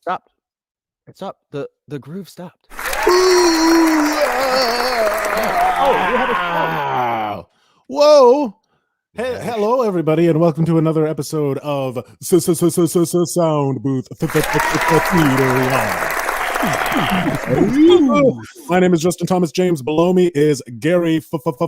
stopped. It stopped. The groove stopped. Whoa! Hey, hello, everybody, and welcome to another episode of Soundbooth. My name is Justin Thomas James. Below me is Gary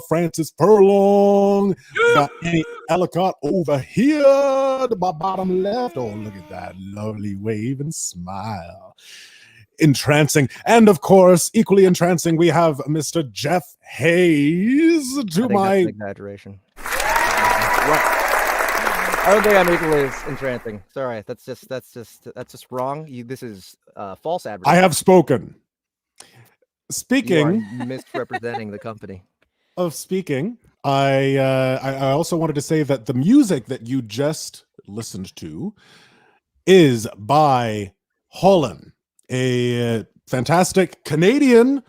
Francis Furlong. Got Annie Ellicott over here to my bottom left. Oh, look at that lovely wave and smile. Entrancing. And of course, equally entrancing, we have Mr. Jeff Hayes to my that's an exaggeration. I don't think I'm equally as entrancing. Sorry, that's just wrong. This is false advertising. I have spoken. You Speaking are misrepresenting the company. of speaking, I also wanted to say that the music that you just listened to is by Holon, a fantastic Canadian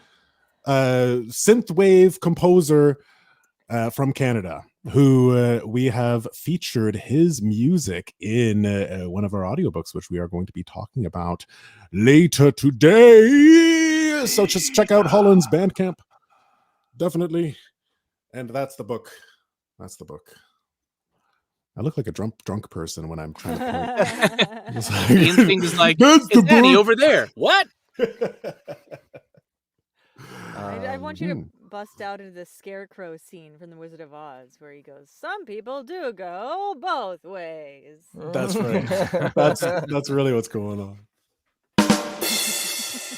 synthwave composer from Canada, who we have featured his music in one of our audiobooks, which we are going to be talking about later today. So just check out Holland's Bandcamp. Definitely. And that's the book. That's the book. I look like a drunk person when I'm trying to point. The instinct is like, it's Danny over there. What? I want you to bust out into the scarecrow scene from The Wizard of Oz, where he goes, "Some people do go both ways." That's right. That's really what's going on.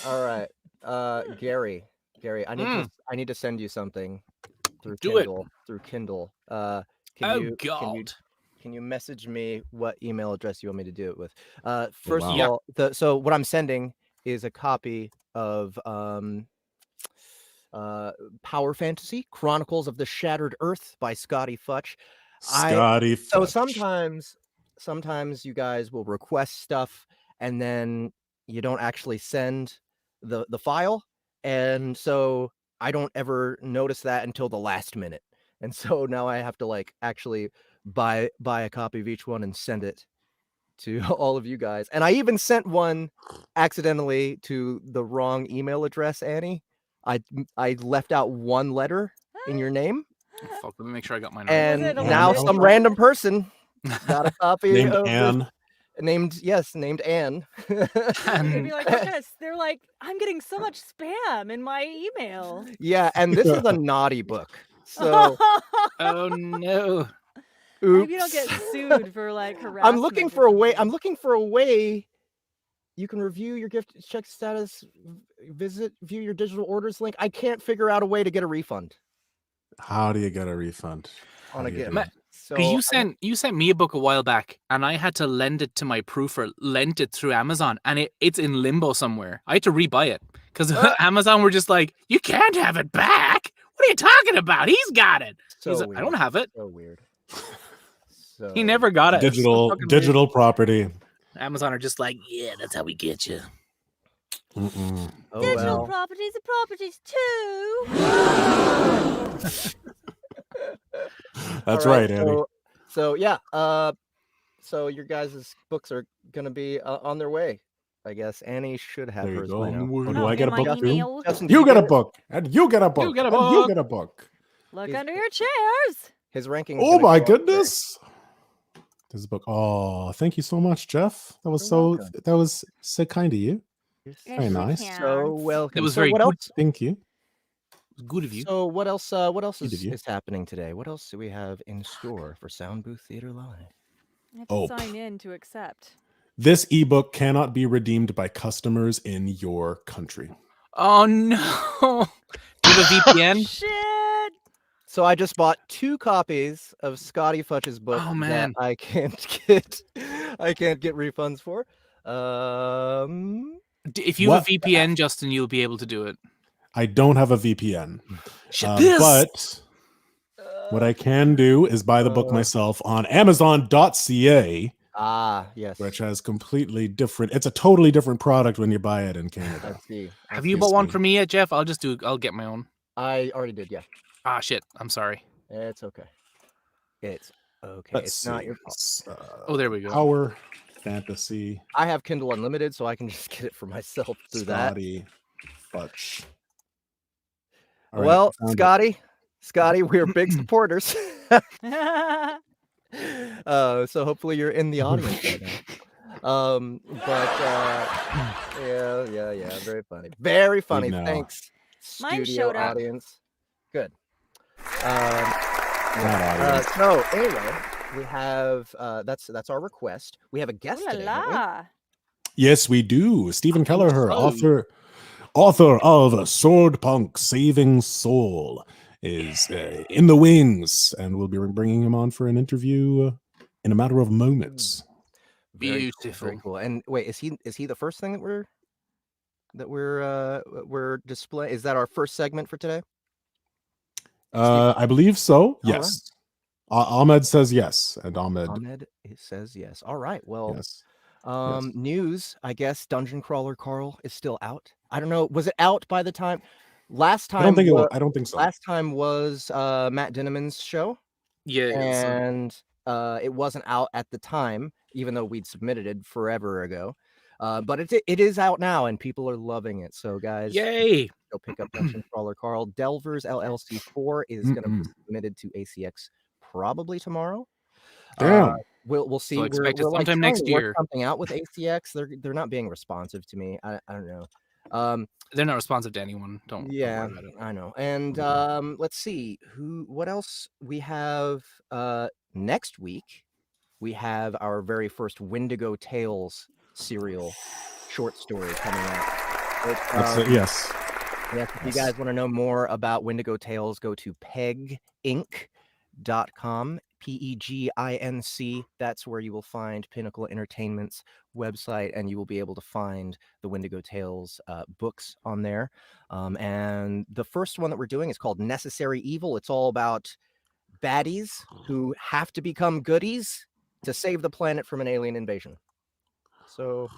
All right, Gary, I need to send you something through Do Kindle. Through Kindle. God. Can you message me what email address you want me to do it with? First of Yeah. all, so what I'm sending is a copy of Power Fantasy: Chronicles of the Shattered Earth by Scottie Futch. Scottie So Futch. sometimes you guys will request stuff and then you don't actually send the file, and so I don't ever notice that until the last minute. And so now I have to actually buy a copy of each one and send it to all of you guys. And I even sent one accidentally to the wrong email address, Annie. I left out one letter in your name. Fuck, let me make sure I got mine. And Was it a now legit some one? random person got a copy Named of Anne. named Anne. They'd be like, "What kind of?" They're like, "I'm getting so much spam in my email." Yeah, and this is a naughty book. So Oh no. I hope you don't get sued for harassment. I'm looking for a way. I'm or looking for a way you can review your gift, check status, view your digital orders link. I can't figure out a way to get a refund How do you get a refund? on How a do you gift. do it? So Because you sent me a book a while back, and I had to lend it to my proofer, lent it through Amazon, and it's in limbo somewhere. I had to rebuy it because Amazon were just like, "You can't have it back. What are you talking about? He's got it." So He's like, weird. "I don't have it." So weird. So He never got it. It's so fucking weird. Digital property. Amazon are just like, "Yeah, that's how we get you." Mm-mm. Oh digital well. properties are properties too. That's All right, Andy. So yeah. So your guys' books are gonna be on their way. I guess Annie should have There you hers go. by now. Oh, do Oh, I get a in my book too? email. Justin, did You get a it? book, and you get a book, get a and you book. get a book. Look Is- under your chairs. His ranking. Oh my goodness! This is a book. Oh, thank you so much, Jeff. That was You're welcome. that was so kind of you. Very nice. So welcome. It was So very what good. else? Thank you. Good of you. So what else? What else Good of you. is happening today? What else do we have in store for Soundbooth Theater Live? I have to Oh, sign in to accept. This ebook cannot be redeemed by customers in your country. Oh no! Do you have a VPN? Shit. So I just bought 2 copies of Scottie Futch's book Oh, man. that I can't get refunds for. If you have What? a VPN, Justin, you'll be able to do it. I don't have a VPN, This. but what I can do is buy the book myself on Amazon.ca, Yes. which has completely different. It's a totally different product when you buy it in Canada. I see. Have you bought one for me yet, Jeff? I'll get my own. I already did. Yeah. Ah, shit. I'm sorry. It's okay. It's okay. Let's It's not see. your fault. Oh, there we go. Power Fantasy, I have Kindle Unlimited, so I can just get it for myself through Scottie, Futch. that. All right, Well, found it. Scottie, we're big supporters. So hopefully you're in the audience right now. Yeah, very funny. Very funny. now. Thanks, Mine studio showed up. audience. Good. Not audience. So anyway, we have that's our request. We have a guest Ooh la today. don't we? la. Yes, we do. Stephen Kelliher, so. author of Swordpunk Saving Soul, is in the wings, and we'll be bringing him on for an interview in a matter of moments. Very cool, Beautiful. very cool. And wait, is he the first thing that we're displaying? Is that our first segment for today? I believe so. right. Yes. Ahmed says yes, and Ahmed says yes. All right. Well, yes. news. I guess Dungeon Crawler Carl is still out. I don't know. Was it out by the time? Last time. I don't think so. Last time was Matt Dinneman's show. Yeah. And it wasn't out at the time, even though we'd submitted it forever ago. But it is out now, and people are loving it. So, guys, Yay. go pick up Dungeon Crawler Carl. Delvers LLC 4 is going to be submitted to ACX probably tomorrow. Damn. We'll see. So expect it we're sometime trying next to work year. something out with ACX. They're not being responsive to me. I don't know. They're not responsive to anyone. Don't worry about it. I know. And let's see what else we have next week. We have our very first Wendigo Tales serial short story coming out. Yes. Yes, if you guys want to know more about Wendigo Tales, go to peginc.com. PEGINC. That's where you will find Pinnacle Entertainment's website, and you will be able to find the Wendigo Tales books on there. And the first one that we're doing is called Necessary Evil. It's all about baddies who have to become goodies to save the planet from an alien invasion. So,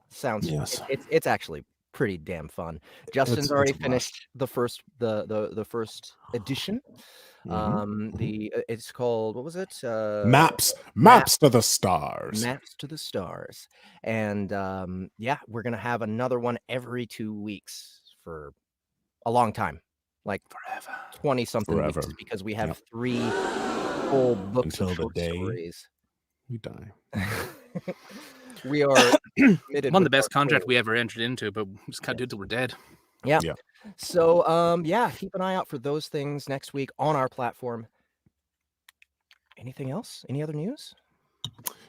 sounds it's actually pretty damn fun. Justin's already finished the first the first edition. It's called, what was it? Maps to the Stars. Maps to the Stars. And we're gonna have another one every 2 weeks for a long time, like forever, 20 something weeks, because we have 3 full books until of short the day stories. We die. We are committed. One of the best contract we ever entered into, but we just can't do it till we're dead. Yeah. So keep an eye out for those things next week on our platform. Anything else? Any other news?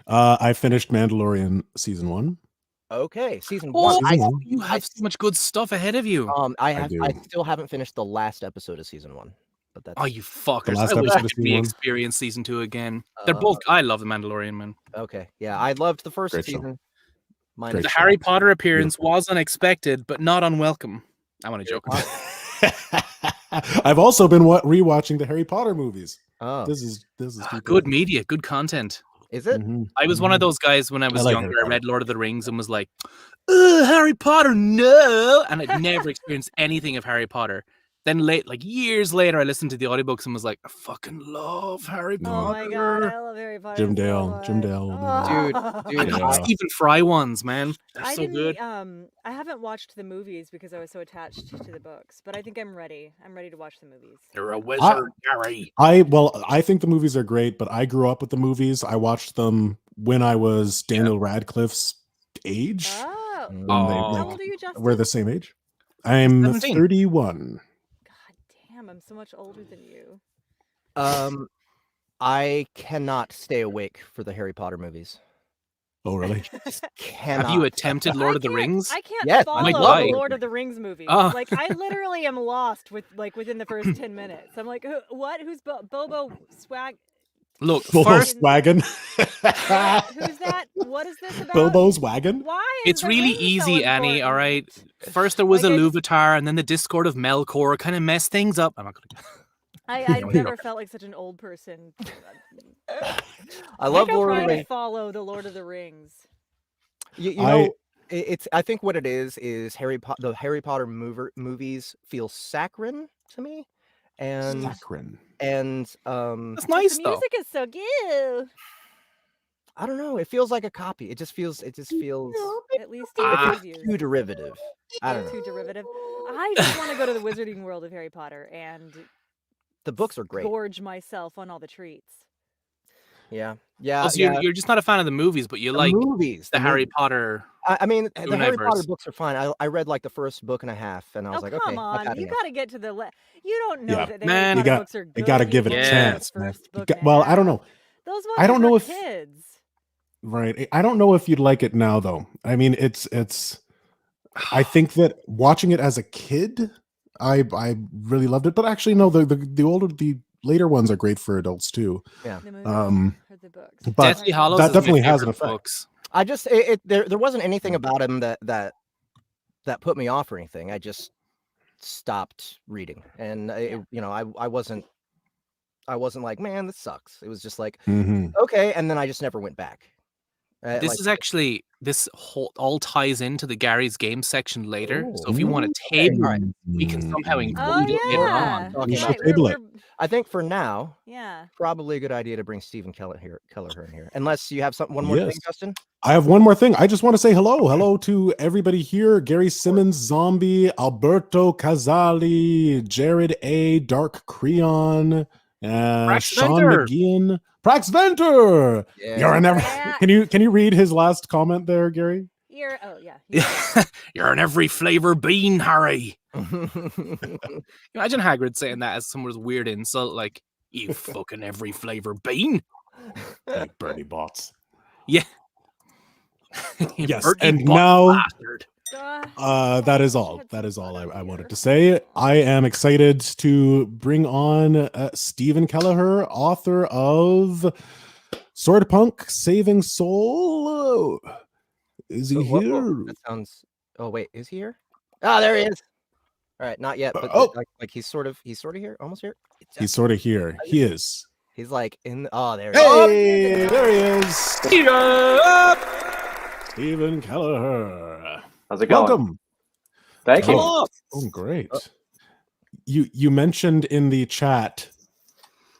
I finished Mandalorian season 1. Okay, season Oh, 1. you have so much good stuff ahead of you. I still haven't finished the last episode of season 1. But that's you fuckers! I wish I could re-experience season 2 again. They're both. I love the Mandalorian, man. Okay, yeah, I loved the first season. The Harry Potter appearance was unexpected, but not unwelcome. I want to joke. I've also been rewatching the Harry Potter movies. Oh, this is good media, good content. Is it? I was one of those guys when I was younger. I read Lord of the Rings and was like, Harry Potter, no! And I'd never experienced anything of Harry Potter. Then years later, I listened to the audiobooks and was like, I fucking love Harry Potter. Oh my god, I love Harry Potter. Jim Dale. Dude. I got Stephen Fry ones, man. They're so good. I haven't watched the movies because I was so attached to the books, but I think I'm ready. I'm ready to watch the movies. You're a wizard, Harry. I think the movies are great, but I grew up with the movies. I watched them when I was Daniel Radcliffe's age. Oh. How old are you, Justin? We're the same age. I'm 17. 31. I'm so much older than you. I cannot stay awake for the Harry Potter movies. Oh, really? Have you attempted Lord of the Rings? I can't follow the Lord of the Rings movies. Like, I literally am lost within the first 10 minutes. I'm like, what? Who's Bobo Swag? Look, Bobo's wagon. Who's that? What is this about? Bilbo's wagon? Why? It's really easy, Annie. All right. First there was Iluvatar, and then the Discord of Melkor kind of messed things up. I'm not gonna. I've never felt like such an old person. I love Lord of the Rings. Follow the Lord of the Rings. You know, it's. I think what it is the Harry Potter movies feel saccharine to me, and saccharine. And that's nice. The music is so good. I don't know. It feels like a copy. It just feels. At least in It feels previews. too derivative. I don't know. Too derivative. I just want to go to the Wizarding World of Harry Potter and The books are great. gorge myself on all the treats. Yeah. Also, you're just not a fan of the movies, but you like movies. the Harry Potter. I mean, the Harry Potter universe. books are fine. I read like the first book and a half, and I was like, come okay, on, I've had you enough. got to get to the. You don't know Yeah. that the Man, Harry Potter books are good. You got to give it a You've only read chance, the man. first book and a Well, I don't half. know. Those ones I don't are know for if- kids. Right. I don't know if you'd like it now, though. I mean, it's. I think that watching it as a kid, I really loved it. But actually, no, the later ones are great for adults too. Yeah. The movies or the books. But Deathly Hallows that is my definitely has an favorite effect. books. I just there wasn't anything about him that put me off or anything. I just stopped reading, and I wasn't like, man, this sucks. It was just like, okay, and then I just never went back. This all ties into the Gary's Games section later. Ooh. So if you want to table it, we can somehow include it later yeah. on. We Okay. should table it. I think for now, Yeah. probably a good idea to bring Stephen Kelliher in here, unless you have one more thing, Yes. Justin. I have one more thing. I just want to say hello to everybody here. Gary Simmons, Zombie, Alberto Casali, Jared A, Dark Creon, Sean Venter. McGeehan, Prax Venter. Yeah. You're an every. Prax. Can you read his last comment there, Gary? You're an every flavor bean, Harry. Imagine Hagrid saying that as someone's weird insult, like, you fucking every flavor bean. Hey, Bernie Bots. Yeah. Yes, Bertie and Bot now bastard. that is all. That is all I wanted to say. I am excited to bring on Stephen Kelliher, author of Swordpunk: Saving Soul. Is he here? That sounds. Oh wait, is he here? Oh, there he is. All right, not yet, but like he's sort of here, almost here. He's sort of here. He is. He's like in. Oh, there he is. Hey, there he is. Stephen Kelliher. How's it going? Welcome. Thank you. Oh, great. You mentioned in the chat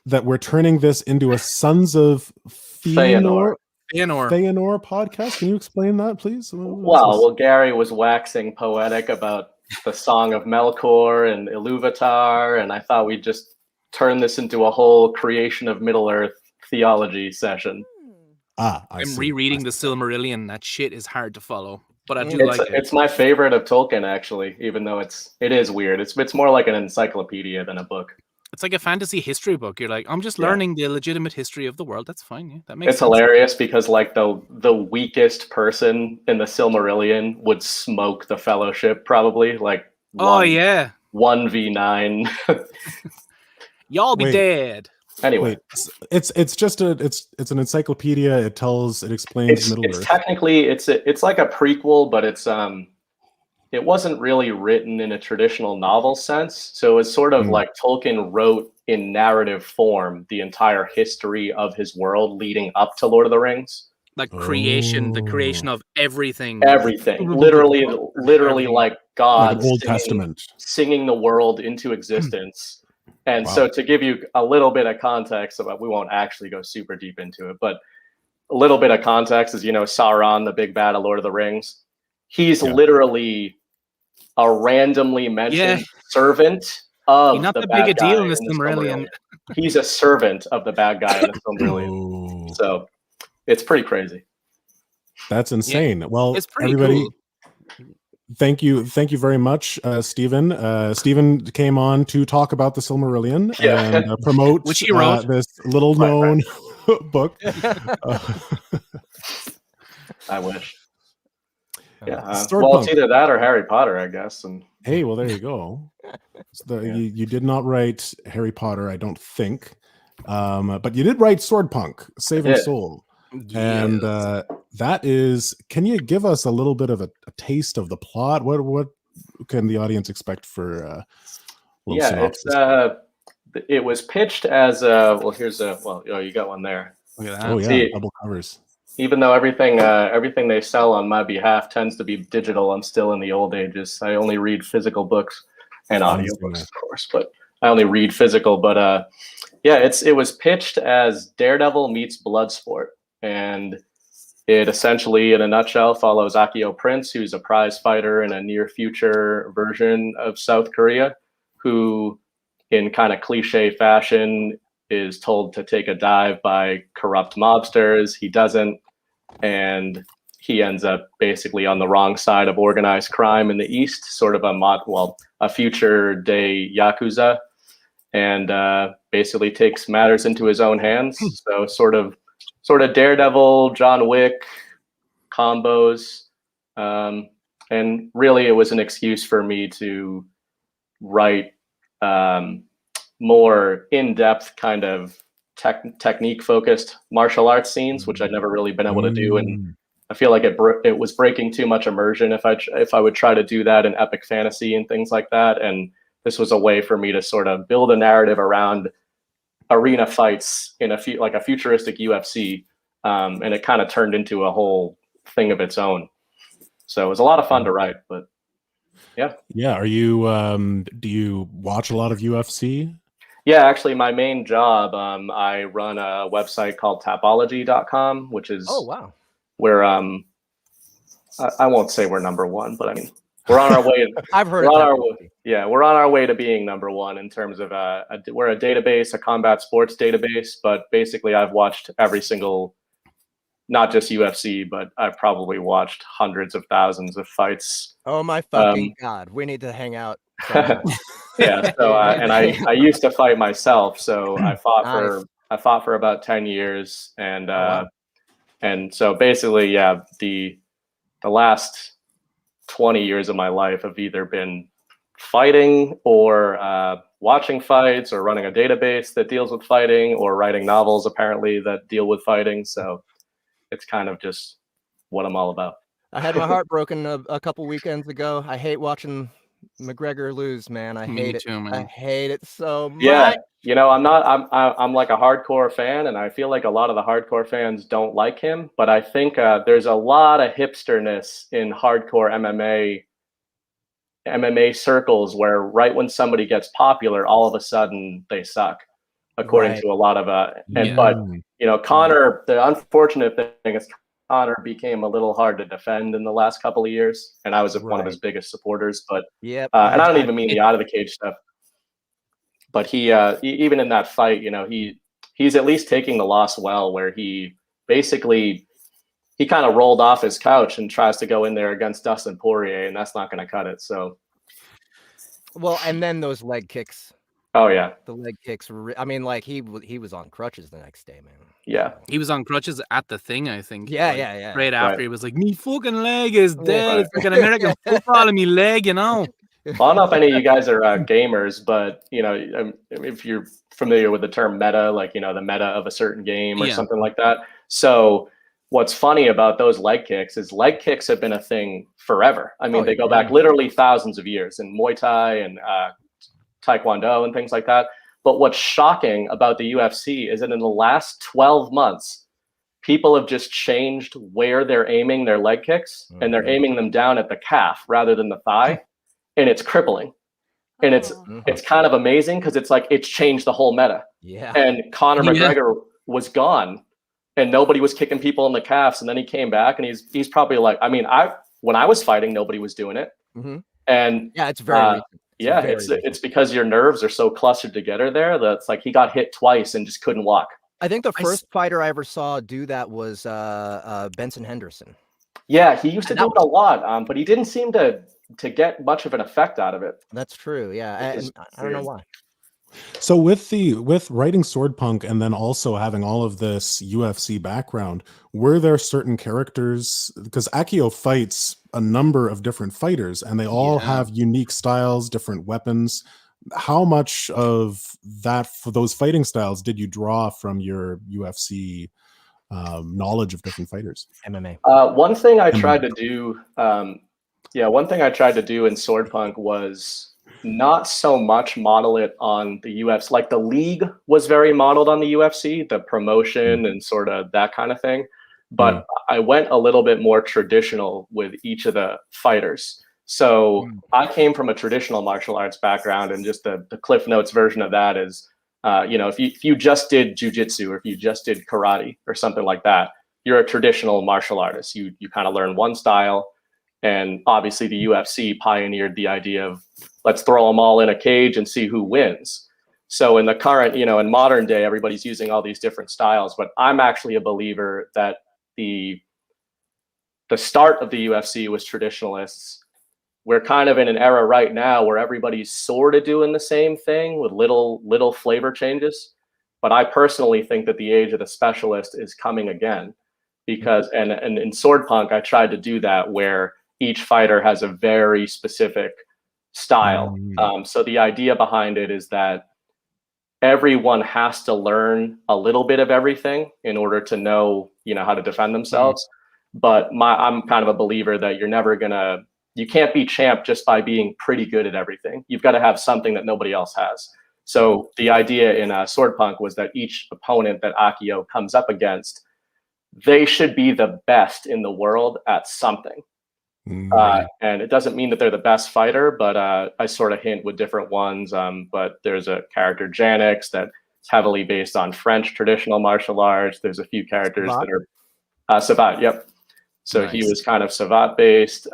that we're turning this into a Sons of Feanor podcast. Can you explain that, please? Well, Gary was waxing poetic about the Song of Melkor and Iluvatar, and I thought we'd just turn this into a whole creation of Middle-earth theology session. I'm rereading the Silmarillion. That shit is hard to follow, but I do like it. It's my favorite of Tolkien, actually, even though it is weird. It's more like an encyclopedia than a book. It's like a fantasy history book. You're like, I'm just learning the legitimate history of the world. That's fine. Yeah, that makes sense. It's hilarious because like the weakest person in the Silmarillion would smoke the Fellowship probably. Like 1v9. Y'all be dead. Anyway, it's just it's an encyclopedia. It explains Middle-earth. It's technically it's like a prequel, but it wasn't really written in a traditional novel sense. So it's sort of like Tolkien wrote in narrative form the entire history of his world leading up to Lord of the Rings. Like the creation of everything. Everything. Literally like God like Old Testament. Singing the world into existence. And so to give you a little bit of context about, we won't actually go super deep into it, but a little bit of context is, Sauron, the big bad of Lord of the Rings. He's literally a randomly mentioned servant of not the that bad big a guy deal in in this the Silmarillion. He's a servant of the bad guy in the Silmarillion. So it's pretty crazy. That's insane. Yeah, well, it's pretty everybody. Cool. Thank you very much, Stephen. Stephen came on to talk about the Silmarillion and promote which he wrote. This little known book. I wish. Yeah, well, it's either that or Harry Potter, I guess. And hey, well, there you go. You did not write Harry Potter, I don't think, but you did write Swordpunk: Saving Soul. Yes. And that is, can you give us a little bit of a taste of the plot? What can the audience expect for a little synopsis? It was pitched as you got one there. Look at that. Oh yeah, double covers. Even though everything they sell on my behalf tends to be digital, I'm still in the old ages. I only read physical books and audiobooks, of course, but I only read physical. But it was pitched as Daredevil meets Bloodsport. and it essentially, in a nutshell, follows Akio Prince, who's a prize fighter in a near future version of South Korea, who, in kind of cliche fashion, is told to take a dive by corrupt mobsters. He doesn't, and he ends up basically on the wrong side of organized crime in the East, sort of a future day Yakuza, and basically takes matters into his own hands. So sort of Daredevil, John Wick combos. And really it was an excuse for me to write more in-depth kind of technique focused martial arts scenes, which I'd never really been able to do. And I feel like it was breaking too much immersion if I would try to do that in epic fantasy and things like that. And this was a way for me to sort of build a narrative around arena fights in a futuristic UFC. And it kind of turned into a whole thing of its own. So it was a lot of fun to write, but yeah. Yeah. Are you, do you watch a lot of UFC? Yeah, actually my main job, I run a website called tapology.com, which is where, I won't say we're number one, but I mean, we're on our way. I've heard we're on our way to being number one in terms of we're a database, a combat sports database, but basically I've watched every single, not just UFC, but I've probably watched hundreds of thousands of fights. Oh my fucking God. We need to hang out. Yeah. So, and I used to fight myself. So I fought for about 10 years. And, and so basically, yeah, the last 20 years of my life have either been fighting or watching fights or running a database that deals with fighting or writing novels apparently that deal with fighting. So it's kind of just what I'm all about. I had my heart broken a couple weekends ago. I hate watching McGregor lose, man. I hate it. Man. I hate it so much. Yeah, you know, I'm like a hardcore fan, and I feel like a lot of the hardcore fans don't like him. But I think there's a lot of hipsterness in hardcore MMA circles, where right when somebody gets popular, all of a sudden they suck, according to a lot of But you know, Conor. The unfortunate thing is Conor became a little hard to defend in the last couple of years, and I was one of his biggest supporters. But and I don't even mean the out of the cage stuff. But he even in that fight, you know, he's at least taking the loss well, where he basically he kind of rolled off his couch and tries to go in there against Dustin Poirier, and that's not going to cut it. So, well, and then those leg kicks. Oh yeah, the leg kicks. I mean, like he was on crutches the next day, man. Yeah, he was on crutches at the thing, I think. Yeah. Right after he was like, "Me fucking leg is dead. It's like an American football in me leg, you know." Well, I don't know if any of you guys are gamers, but you know, if you're familiar with the term meta, like, you know, the meta of a certain game or something like that. So what's funny about those leg kicks is leg kicks have been a thing forever. I mean, they go back literally thousands of years in Muay Thai and Taekwondo and things like that. But what's shocking about the UFC is that in the last 12 months, people have just changed where they're aiming their leg kicks, and they're aiming them down at the calf rather than the thigh. And it's crippling, and it's kind of amazing because it's like it's changed the whole meta. Yeah. And Conor McGregor was gone, and nobody was kicking people in the calves, and then he came back, and he's probably like, I mean, when I was fighting, nobody was doing it, and yeah, it's very it's because your nerves are so clustered together there that's like he got hit twice and just couldn't walk. I think the first fighter I ever saw do that was Benson Henderson. Yeah, he used to do it a lot, but he didn't seem to get much of an effect out of it. That's true. Yeah, I don't know why. So with writing Sword Punk and then also having all of this UFC background, were there certain characters, because Akio fights a number of different fighters and they all have unique styles, different weapons. How much of that for those fighting styles did you draw from your UFC knowledge of different fighters? MMA. One thing I tried to do one thing I tried to do in Sword Punk was not so much model it on the UFC. Like the league was very modeled on the UFC, the promotion and sort of that kind of thing. But I went a little bit more traditional with each of the fighters. So I came from a traditional martial arts background, and just the Cliff Notes version of that is, you know, if you just did jujitsu or if you just did karate or something like that, you're a traditional martial artist. You kind of learn one style, and obviously the UFC pioneered the idea of let's throw them all in a cage and see who wins. So in the current, in modern day, everybody's using all these different styles, but I'm actually a believer that the start of the UFC was traditionalists. We're kind of in an era right now where everybody's sort of doing the same thing with little flavor changes. But I personally think that the age of the specialist is coming again, because and in Sword Punk, I tried to do that where each fighter has a very specific style. So the idea behind it is that everyone has to learn a little bit of everything in order to know, how to defend themselves. But I'm kind of a believer that you can't be champ just by being pretty good at everything. You've got to have something that nobody else has. So the idea in Sword Punk was that each opponent that Akio comes up against, they should be the best in the world at something. And it doesn't mean that they're the best fighter, but I sort of hint with different ones. But there's a character, Janix, that's heavily based on French traditional martial arts. There's a few characters that are Savat, yep. So he was kind of Savat based.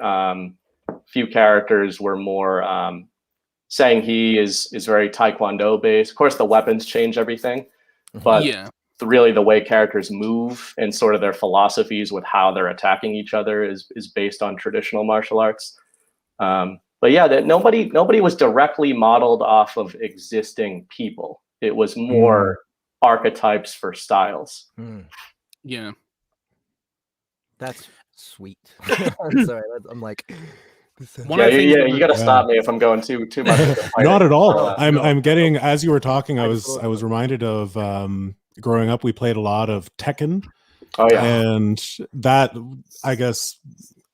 Few characters were more saying he is very Taekwondo based. Of course, the weapons change everything, but really the way characters move and sort of their philosophies with how they're attacking each other is based on traditional martial arts. But yeah, that nobody was directly modeled off of existing people. It was more archetypes for styles. Yeah, that's sweet. I'm sorry, I'm like. You got to stop me if I'm going too much. Not at all. I'm getting, as you were talking, I was reminded of growing up. We played a lot of Tekken. Oh yeah, and that, I guess,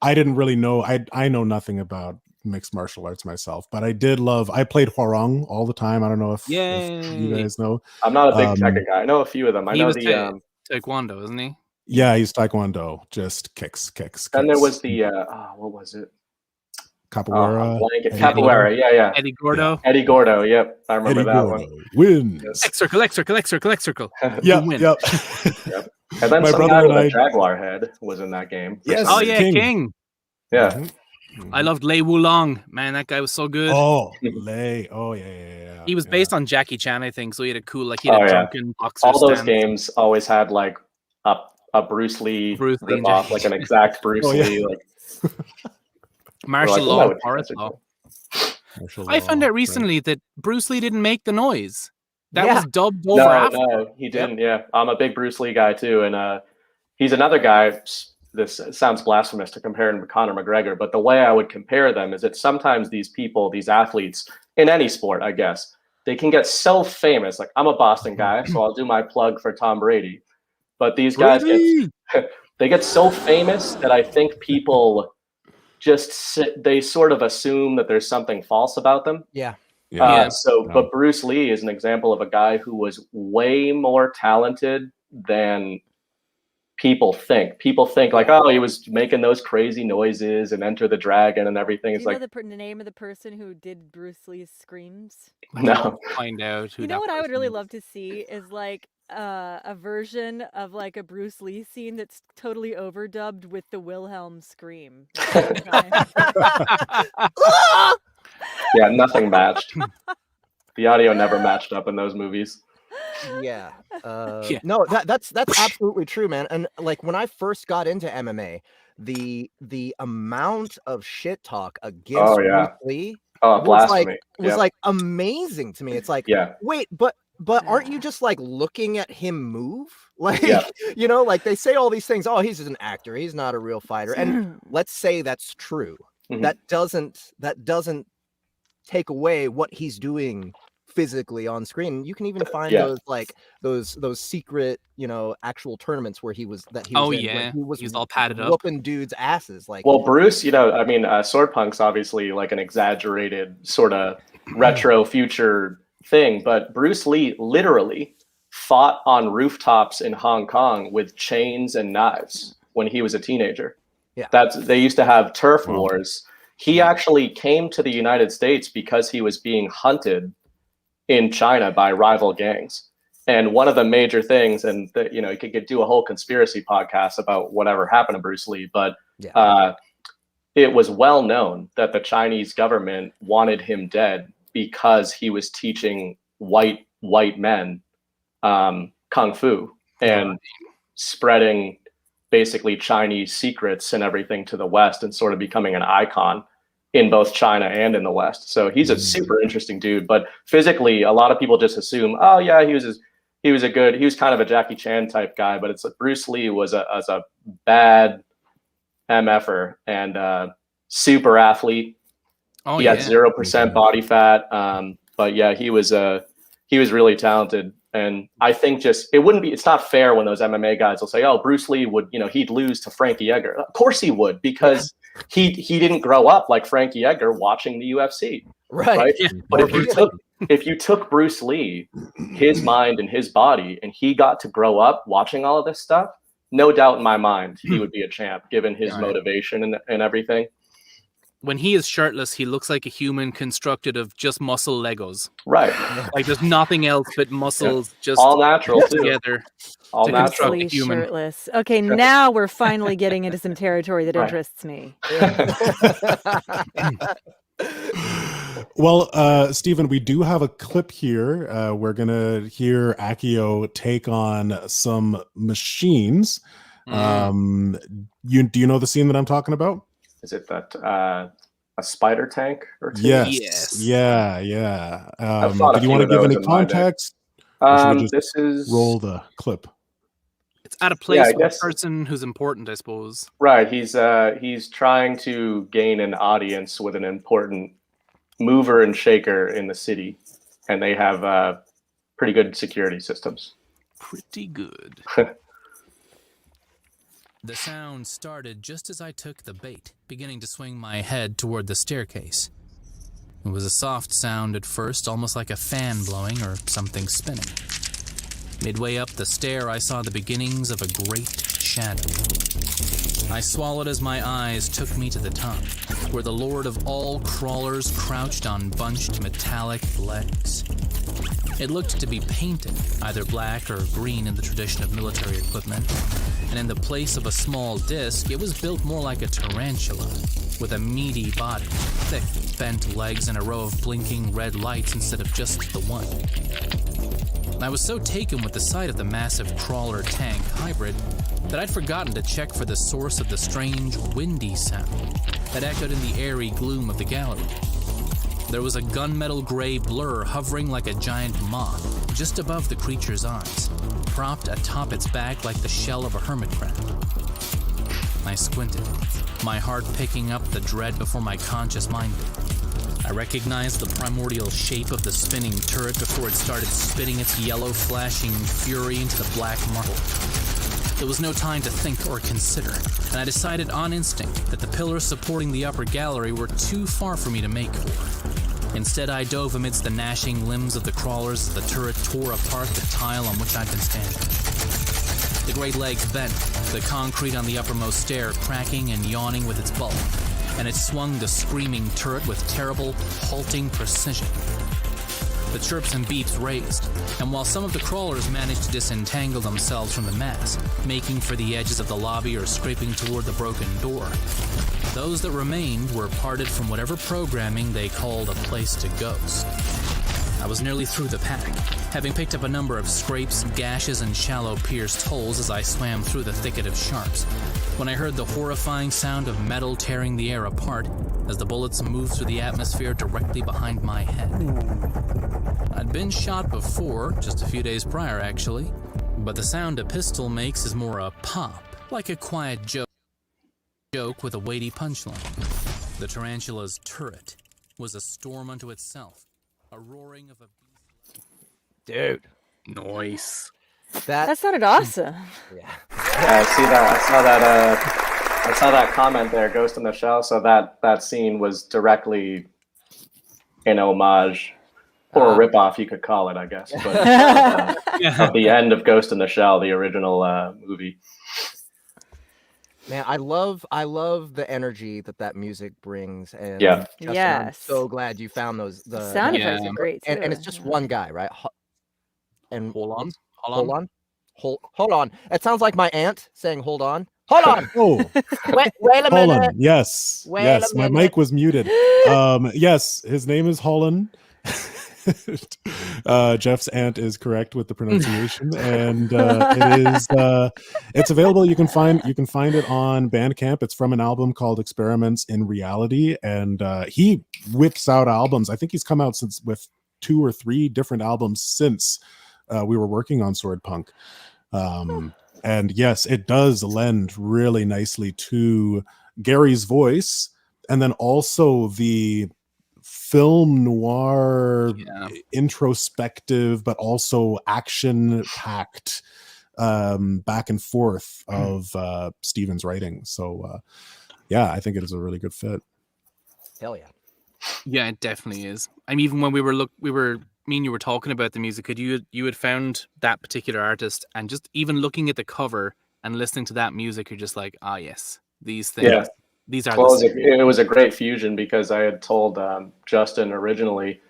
I didn't really know. I know nothing about mixed martial arts myself, but I played Hwarang all the time. I don't know if you guys know. I'm not a big Tekken guy. I know a few of them. I know the Taekwondo, isn't he? Yeah, he's Taekwondo. Just kicks. And there was the what was it? Capoeira. Capoeira, yeah. Eddie Gordo. Eddie Gordo, yep. I remember that one. Wins. X circle. Yep. And then my some brother guy and with I, a Jaguar head was in that game. Yes. Oh yeah, King. Yeah. I loved Lei Wulong. Man, that guy was so good. Oh, Lei. Oh yeah. He was based on Jackie Chan, I think. So he had a cool, he had a drunken boxer. All those games always had like a Bruce Lee off, like an exact Bruce Lee. Like martial law forest law. I found out recently that Bruce Lee didn't make the noise. That was dubbed over after. No, he didn't. Yeah, I'm a big Bruce Lee guy too, and he's another guy. This sounds blasphemous to compare him to Conor McGregor, but the way I would compare them is that sometimes these people, these athletes in any sport, I guess, they can get so famous. Like I'm a Boston guy, so I'll do my plug for Tom Brady. But these guys they get so famous that I think people they sort of assume that there's something false about them. But Bruce Lee is an example of a guy who was way more talented than people think. People think like, oh, he was making those crazy noises and Enter the Dragon and everything. It's know like the name of the person who did Bruce Lee's screams? No. Find out who. You know what I would really love to see is like a version of like a Bruce Lee scene that's totally overdubbed with the Wilhelm scream. Yeah, nothing matched. The audio never matched up in those movies. No, that's absolutely true, man. And like when I first got into MMA, the amount of shit talk against Bruce Lee was like amazing to me. It's like, wait, but aren't you just like looking at him move? Like, like they say all these things. Oh, he's just an actor. He's not a real fighter. And let's say that's true. That doesn't take away what he's doing physically on screen. You can even find those secret, actual tournaments where he was in, he was all padded up, whooping dudes' asses. Like, well, Bruce, Sword Punk's obviously like an exaggerated sort of retro future thing, but Bruce Lee literally fought on rooftops in Hong Kong with chains and knives when he was a teenager. They used to have turf wars. He actually came to the United States because he was being hunted in China by rival gangs. And one of the major things, and you know, you could do a whole conspiracy podcast about whatever happened to Bruce Lee, but it was well known that the Chinese government wanted him dead because he was teaching white men kung fu and spreading basically Chinese secrets and everything to the West, and sort of becoming an icon in both China and in the West. So he's a super interesting dude. But physically, a lot of people just assume, oh yeah, he was kind of a Jackie Chan type guy. But it's like Bruce Lee was a bad MFer and super athlete. He had 0% body fat. But yeah, he was really talented. And I think it's not fair when those MMA guys will say, oh, Bruce Lee would, you know, he'd lose to Frankie Edgar. Of course he would, because he didn't grow up like Frankie Edgar watching the UFC. Right? Yeah. But if you took Bruce Lee, his mind and his body, and he got to grow up watching all of this stuff, no doubt in my mind, he would be a champ, given his motivation and everything. When he is shirtless, he looks like a human constructed of just muscle Legos. Right. Like there's nothing else but muscles, just all natural together. All to natural. construct a human. Shirtless. Okay, now we're finally getting into some territory that interests me. Well, Stephen, we do have a clip here. We're gonna hear Akio take on some machines. Do you know the scene that I'm talking about? Is it that a spider tank or two? Yes. Yeah. Do you want to give any context? This is roll the clip. It's at a place with a person who's important, I suppose. Right. He's trying to gain an audience with an important mover and shaker in the city, and they have pretty good security systems. Pretty good. The sound started just as I took the bait, beginning to swing my head toward the staircase. It was a soft sound at first, almost like a fan blowing or something spinning. Midway up the stair, I saw the beginnings of a great shadow. I swallowed as my eyes took me to the top, where the lord of all crawlers crouched on bunched metallic legs. It looked to be painted, either black or green in the tradition of military equipment, and in the place of a small disc, it was built more like a tarantula, with a meaty body, thick, bent legs, and a row of blinking red lights instead of just the one. I was so taken with the sight of the massive crawler-tank hybrid that I'd forgotten to check for the source of the strange, windy sound that echoed in the airy gloom of the gallery. There was a gunmetal gray blur hovering like a giant moth just above the creature's eyes, propped atop its back like the shell of a hermit crab. I squinted, my heart picking up the dread before my conscious mind did. I recognized the primordial shape of the spinning turret before it started spitting its yellow flashing fury into the black marble. There was no time to think or consider, and I decided on instinct that the pillars supporting the upper gallery were too far for me to make for. Instead, I dove amidst the gnashing limbs of the crawlers as the turret tore apart the tile on which I'd been standing. The great legs bent, the concrete on the uppermost stair cracking and yawning with its bulk, and it swung the screaming turret with terrible, halting precision. The chirps and beeps raised, and while some of the crawlers managed to disentangle themselves from the mass, making for the edges of the lobby or scraping toward the broken door, those that remained were parted from whatever programming they called a place to ghost. I was nearly through the pack, having picked up a number of scrapes, gashes, and shallow pierced holes as I swam through the thicket of sharps, when I heard the horrifying sound of metal tearing the air apart as the bullets moved through the atmosphere directly behind my head. I'd been shot before, just a few days prior actually, but the sound a pistol makes is more a pop, like a quiet joke with a weighty punchline. The tarantula's turret was a storm unto itself, a roaring of a beast. Dude. Nice. That sounded awesome. Yeah. I see that. I saw that comment there, Ghost in the Shell. So that scene was directly an homage, or a ripoff, you could call it, I guess. But at the end of Ghost in the Shell, the original movie. Man, I love the energy that music brings, and Yeah. Justin, I'm Yes. so glad you found those. The sound effects are great too. And it's just one guy, right? and Hold on. hold on. Hold on. It sounds like my aunt saying hold on. Hold on. Oh, Wait a minute. Holon. Yes. Wait yes. a My minute. mic was muted. Yes, his name is Holon. Jeff's aunt is correct with the pronunciation, and it's available. You can find it on Bandcamp. It's from an album called Experiments in Reality, and he whips out albums. I think he's come out with 2 or 3 different albums since we were working on Sword Punk. And yes, it does lend really nicely to Gary's voice, and then also the film noir, introspective, but also action-packed back and forth of Steven's writing. So, yeah, I think it is a really good fit. Hell yeah. Yeah, it definitely is. I mean, even when me and you were talking about the music, you had found that particular artist, and just even looking at the cover and listening to that music, you're just like, ah, yes, these things. Yeah. These are Well, it was a great fusion, because I had told Justin originally,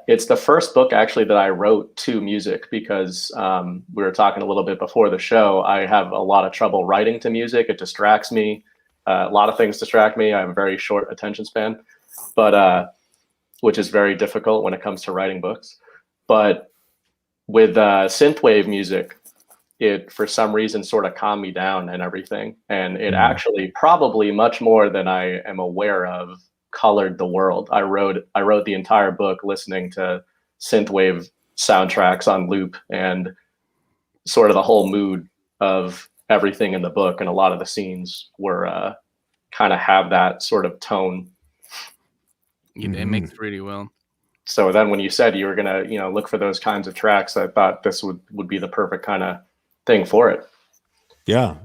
it's the first book actually that I wrote to music, because we were talking a little bit before the show. I have a lot of trouble writing to music. It distracts me. A lot of things distract me. I have a very short attention span, but which is very difficult when it comes to writing books. But with synthwave music, it for some reason sort of calmed me down and everything. And it actually, probably much more than I am aware of, colored the world. I wrote the entire book listening to synthwave soundtracks on loop, and sort of the whole mood of everything in the book, and a lot of the scenes were kind of have that sort of tone. It makes really well. So then when you said you were gonna, look for those kinds of tracks, I thought this would be the perfect kind of thing for it. Yeah,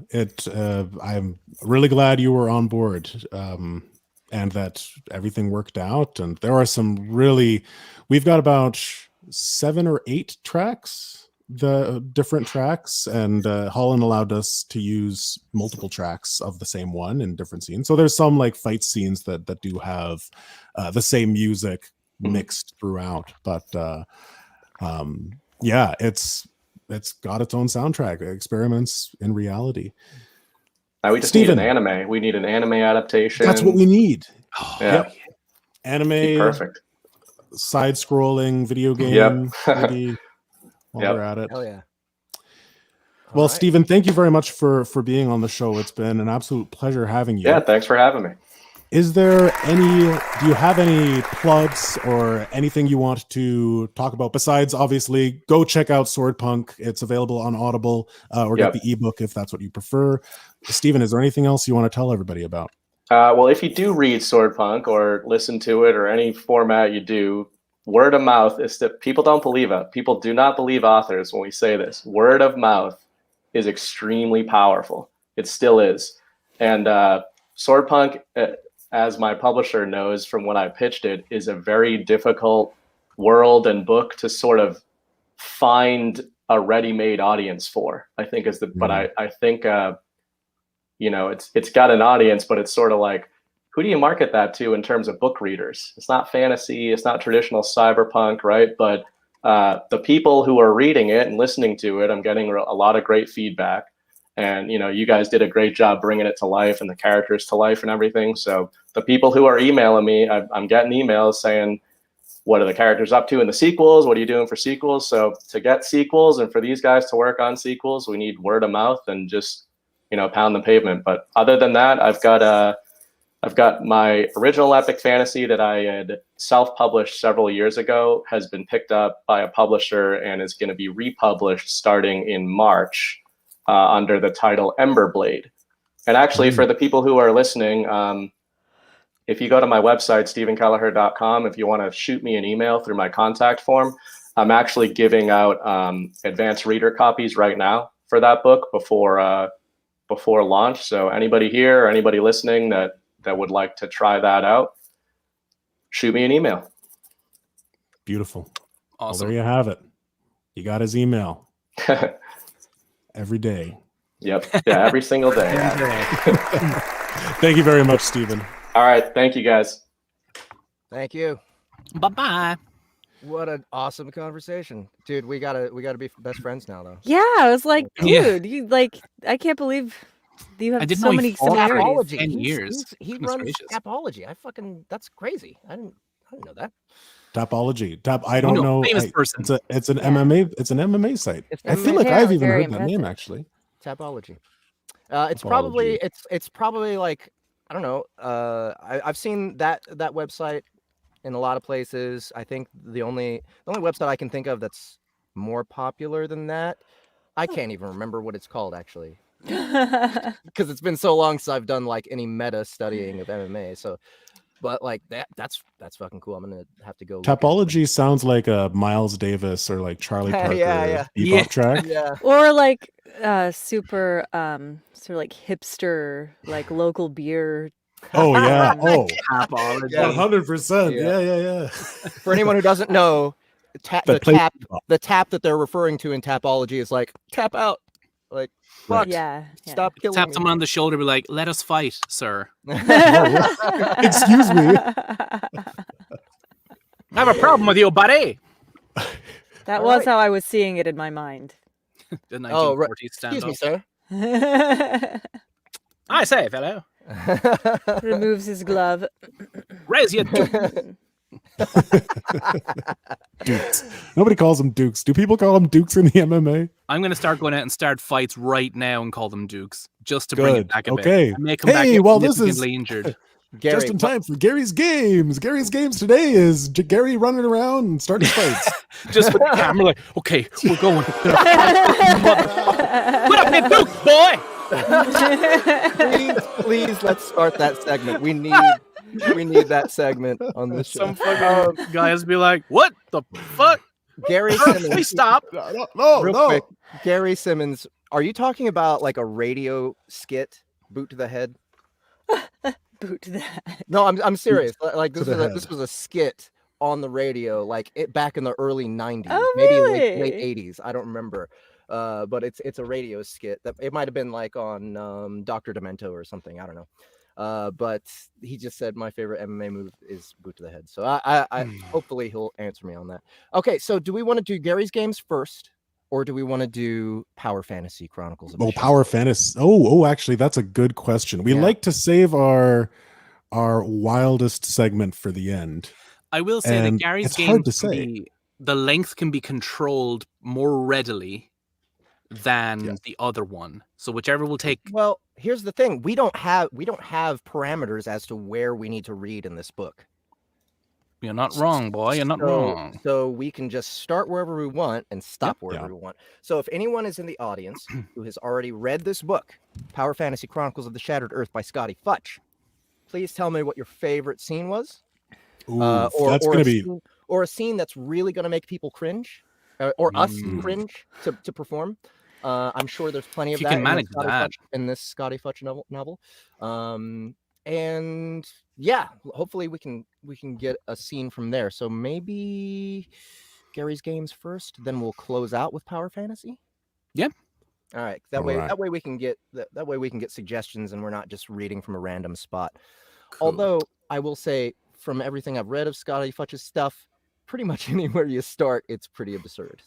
I'm really glad you were on board, and that everything worked out. And there are we've got about 7 or 8 tracks, the different tracks, and Holland allowed us to use multiple tracks of the same one in different scenes. So there's some like fight scenes that do have the same music mixed throughout, but yeah, it's got its own soundtrack. Experiments in Reality. We just need an anime. We need an anime adaptation. That's what we need. Yeah. Anime, perfect. Side-scrolling video game. Maybe while we're at it. Hell yeah. Well, Stephen, thank you very much for being on the show. It's been an absolute pleasure having you. Yeah, thanks for having me. Do you have any plugs or anything you want to talk about besides, obviously, go check out Sword Punk. It's available on Audible, or get the ebook if that's what you prefer. Stephen, is there anything else you want to tell everybody about? Well, if you do read Sword Punk or listen to it or any format you do, word of mouth is that people don't believe it. People do not believe authors when we say this. Word of mouth is extremely powerful. It still is. And Sword Punk, as my publisher knows from when I pitched it, is a very difficult world and book to sort of find a ready-made audience for, I think is the, but I think, it's got an audience, but it's sort of like, who do you market that to in terms of book readers? It's not fantasy, it's not traditional cyberpunk, right? But the people who are reading it and listening to it, I'm getting a lot of great feedback. And, you guys did a great job bringing it to life and the characters to life and everything. So the people who are emailing me, I'm getting emails saying, what are the characters up to in the sequels? What are you doing for sequels? So to get sequels and for these guys to work on sequels, we need word of mouth and just, pound the pavement. But other than that, I've got my original epic fantasy that I had self-published several years ago, has been picked up by a publisher and is going to be republished starting in March. Under the title Emberblade. And actually, for the people who are listening, if you go to my website, stephenkelliher.com, if you want to shoot me an email through my contact form, I'm actually giving out advanced reader copies right now for that book before launch. So anybody here or anybody listening that would like to try that out, shoot me an email. Beautiful. Awesome. Well, there you have it. You got his email. Every day. Yep. Yeah, every single day. Thank you very much, Stephen. All right. Thank you, guys. Thank you. Bye-bye. What an awesome conversation, dude. We gotta be best friends now, though. Yeah, I was like, Yeah. dude, you like, I can't believe you I have didn't so know he many fought for similarities. Tapology. 10 He's- years. he Goodness runs gracious. Tapology. That's crazy. I didn't know that. Tapology. I don't know, know. famous person. It's an Yeah. MMA. It's an MMA site. It's I feel MMA. like I've Apparently even very heard that name impressive. actually. Tapology. It's probably Tapology. it's probably like, I don't know. I've seen that website in a lot of places. I think the only website I can think of that's more popular than that, I can't even remember what it's called actually, because it's been so long since I've done like any meta studying of MMA. So, but like that's fucking cool. I'm gonna have to go. look at it. Tapology sounds like a Miles Davis or like Charlie Parker Yeah. bebop track. Yeah. Or like super sort of like hipster, like local beer. Oh yeah. Oh, Tapology. Yeah. 100%. Yeah. Yeah. For anyone who doesn't know, That plays the tap that they're referring to in Tapology is like tap out, like Right. fuck, Yeah. stop killing Tap me. someone on the shoulder, be like, "Let us fight, sir." Excuse me. I have a problem with you, buddy. That All was right. how I was seeing it in my mind. The 1940s Oh, right. stand Excuse me, up. sir. I say, fellow, Removes his glove. raise your duke. Dukes. Nobody calls them dukes. Do people call them dukes in the MMA? I'm going to start going out and start fights right now and call them dukes, just to bring it Good. back a Okay. bit. And make them back Hey, well, this is significantly injured. Gary, just in time for Gary's games. Gary's games today is Gary running around and starting fights. Just with the camera, like, okay, we're going. Put up your duke, boy. please, let's start that segment. We need that segment on this show. Some fucking guys be like, "What the fuck? Gary Please Simmons. stop." No, Real quick, Gary Simmons. Are you talking about like a radio skit, boot to the head? Boot to that. No, I'm serious. Like to this the was head. this was a skit on the radio, like back in the early '90s, Oh, maybe really? late '80s. I don't remember. But it's a radio skit that it might have been like on Dr. Demento or something. I don't know. But he just said my favorite MMA move is boot to the head. So I hopefully he'll answer me on that. Okay, so do we want to do Gary's games first, or do we want to do Power Fantasy Chronicles of the Oh, Shadow? Power Fantasy. Oh, actually, that's a good question. We Yeah. like to save our wildest segment for the end. I will say that And Gary's it's game hard to can say. be, the length can be controlled more readily than Yes. the other one. So whichever will take. Well, here's the thing: we don't have parameters as to where we need to read in this book. You're not wrong, boy. You're not wrong. So we can just start wherever we want and stop wherever Yeah. we want. So if anyone is in the audience who has already read this book, Power Fantasy Chronicles of the Shattered Earth by Scottie Futch, please tell me what your favorite scene was. Ooh, that's or gonna a be scene, or a scene that's really going to make people cringe, or us cringe to perform. I'm sure there's plenty of You that can in manage Scottie that. Futch, in this Scottie Futch novel. And yeah, hopefully we can get a scene from there. So maybe Gary's games first, then we'll close out with Power Fantasy. Yeah. All right. All right. That way we can get suggestions, and we're not just reading from a random spot. Cool. Although I will say, from everything I've read of Scottie Futch's stuff, pretty much anywhere you start, it's pretty absurd.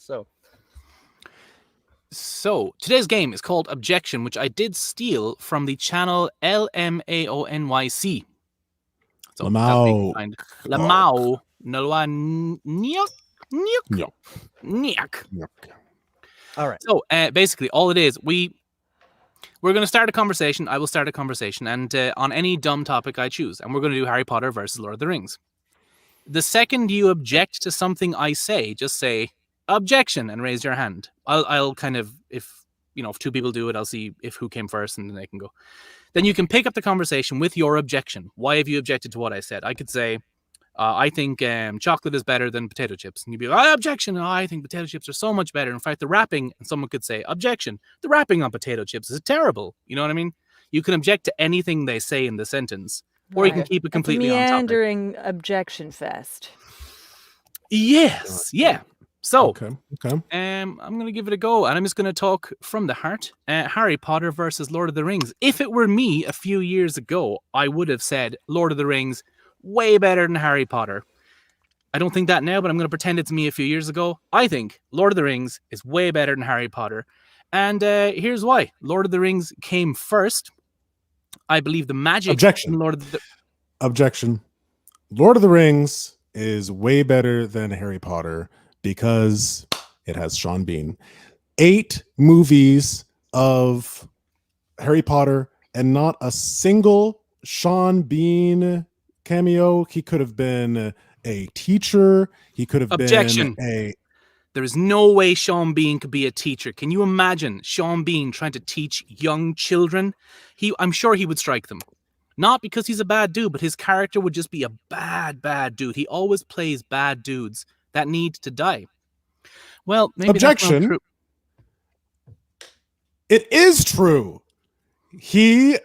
So today's game is called Objection, which I did steal from the channel LMAONYC. So Lamau. Lamau Nyok. All right. So basically, all it is, we're going to start a conversation. I will start a conversation, and on any dumb topic I choose, and we're going to do Harry Potter versus Lord of the Rings. The second you object to something I say, just say objection and raise your hand. I'll kind of, if two people do it, I'll see if who came first, and then they can go. Then you can pick up the conversation with your objection. Why have you objected to what I said? I could say, I think chocolate is better than potato chips. And you'd be like, objection. Oh, I think potato chips are so much better. In fact, the wrapping, and someone could say, objection. The wrapping on potato chips is terrible. You know what I mean? You can object to anything they say in the sentence, or you can Right. keep it It's a completely on topic. meandering objection fest. Yes. Yeah. So, okay. I'm going to give it a go, and I'm just going to talk from the heart. Harry Potter versus Lord of the Rings. If it were me a few years ago, I would have said Lord of the Rings way better than Harry Potter. I don't think that now, but I'm going to pretend it's me a few years ago. I think Lord of the Rings is way better than Harry Potter. And here's why. Lord of the Rings came first. I believe the magic Objection. in Lord of the... Objection. Lord of the Rings is way better than Harry Potter because it has Sean Bean. 8 movies of Harry Potter and not a single Sean Bean cameo. He could have been a teacher. He could have Objection. been a... There is no way Sean Bean could be a teacher. Can you imagine Sean Bean trying to teach young children? I'm sure he would strike them. Not because he's a bad dude, but his character would just be a bad dude. He always plays bad dudes that need to die. Well, maybe Objection. That's not true. It is true. He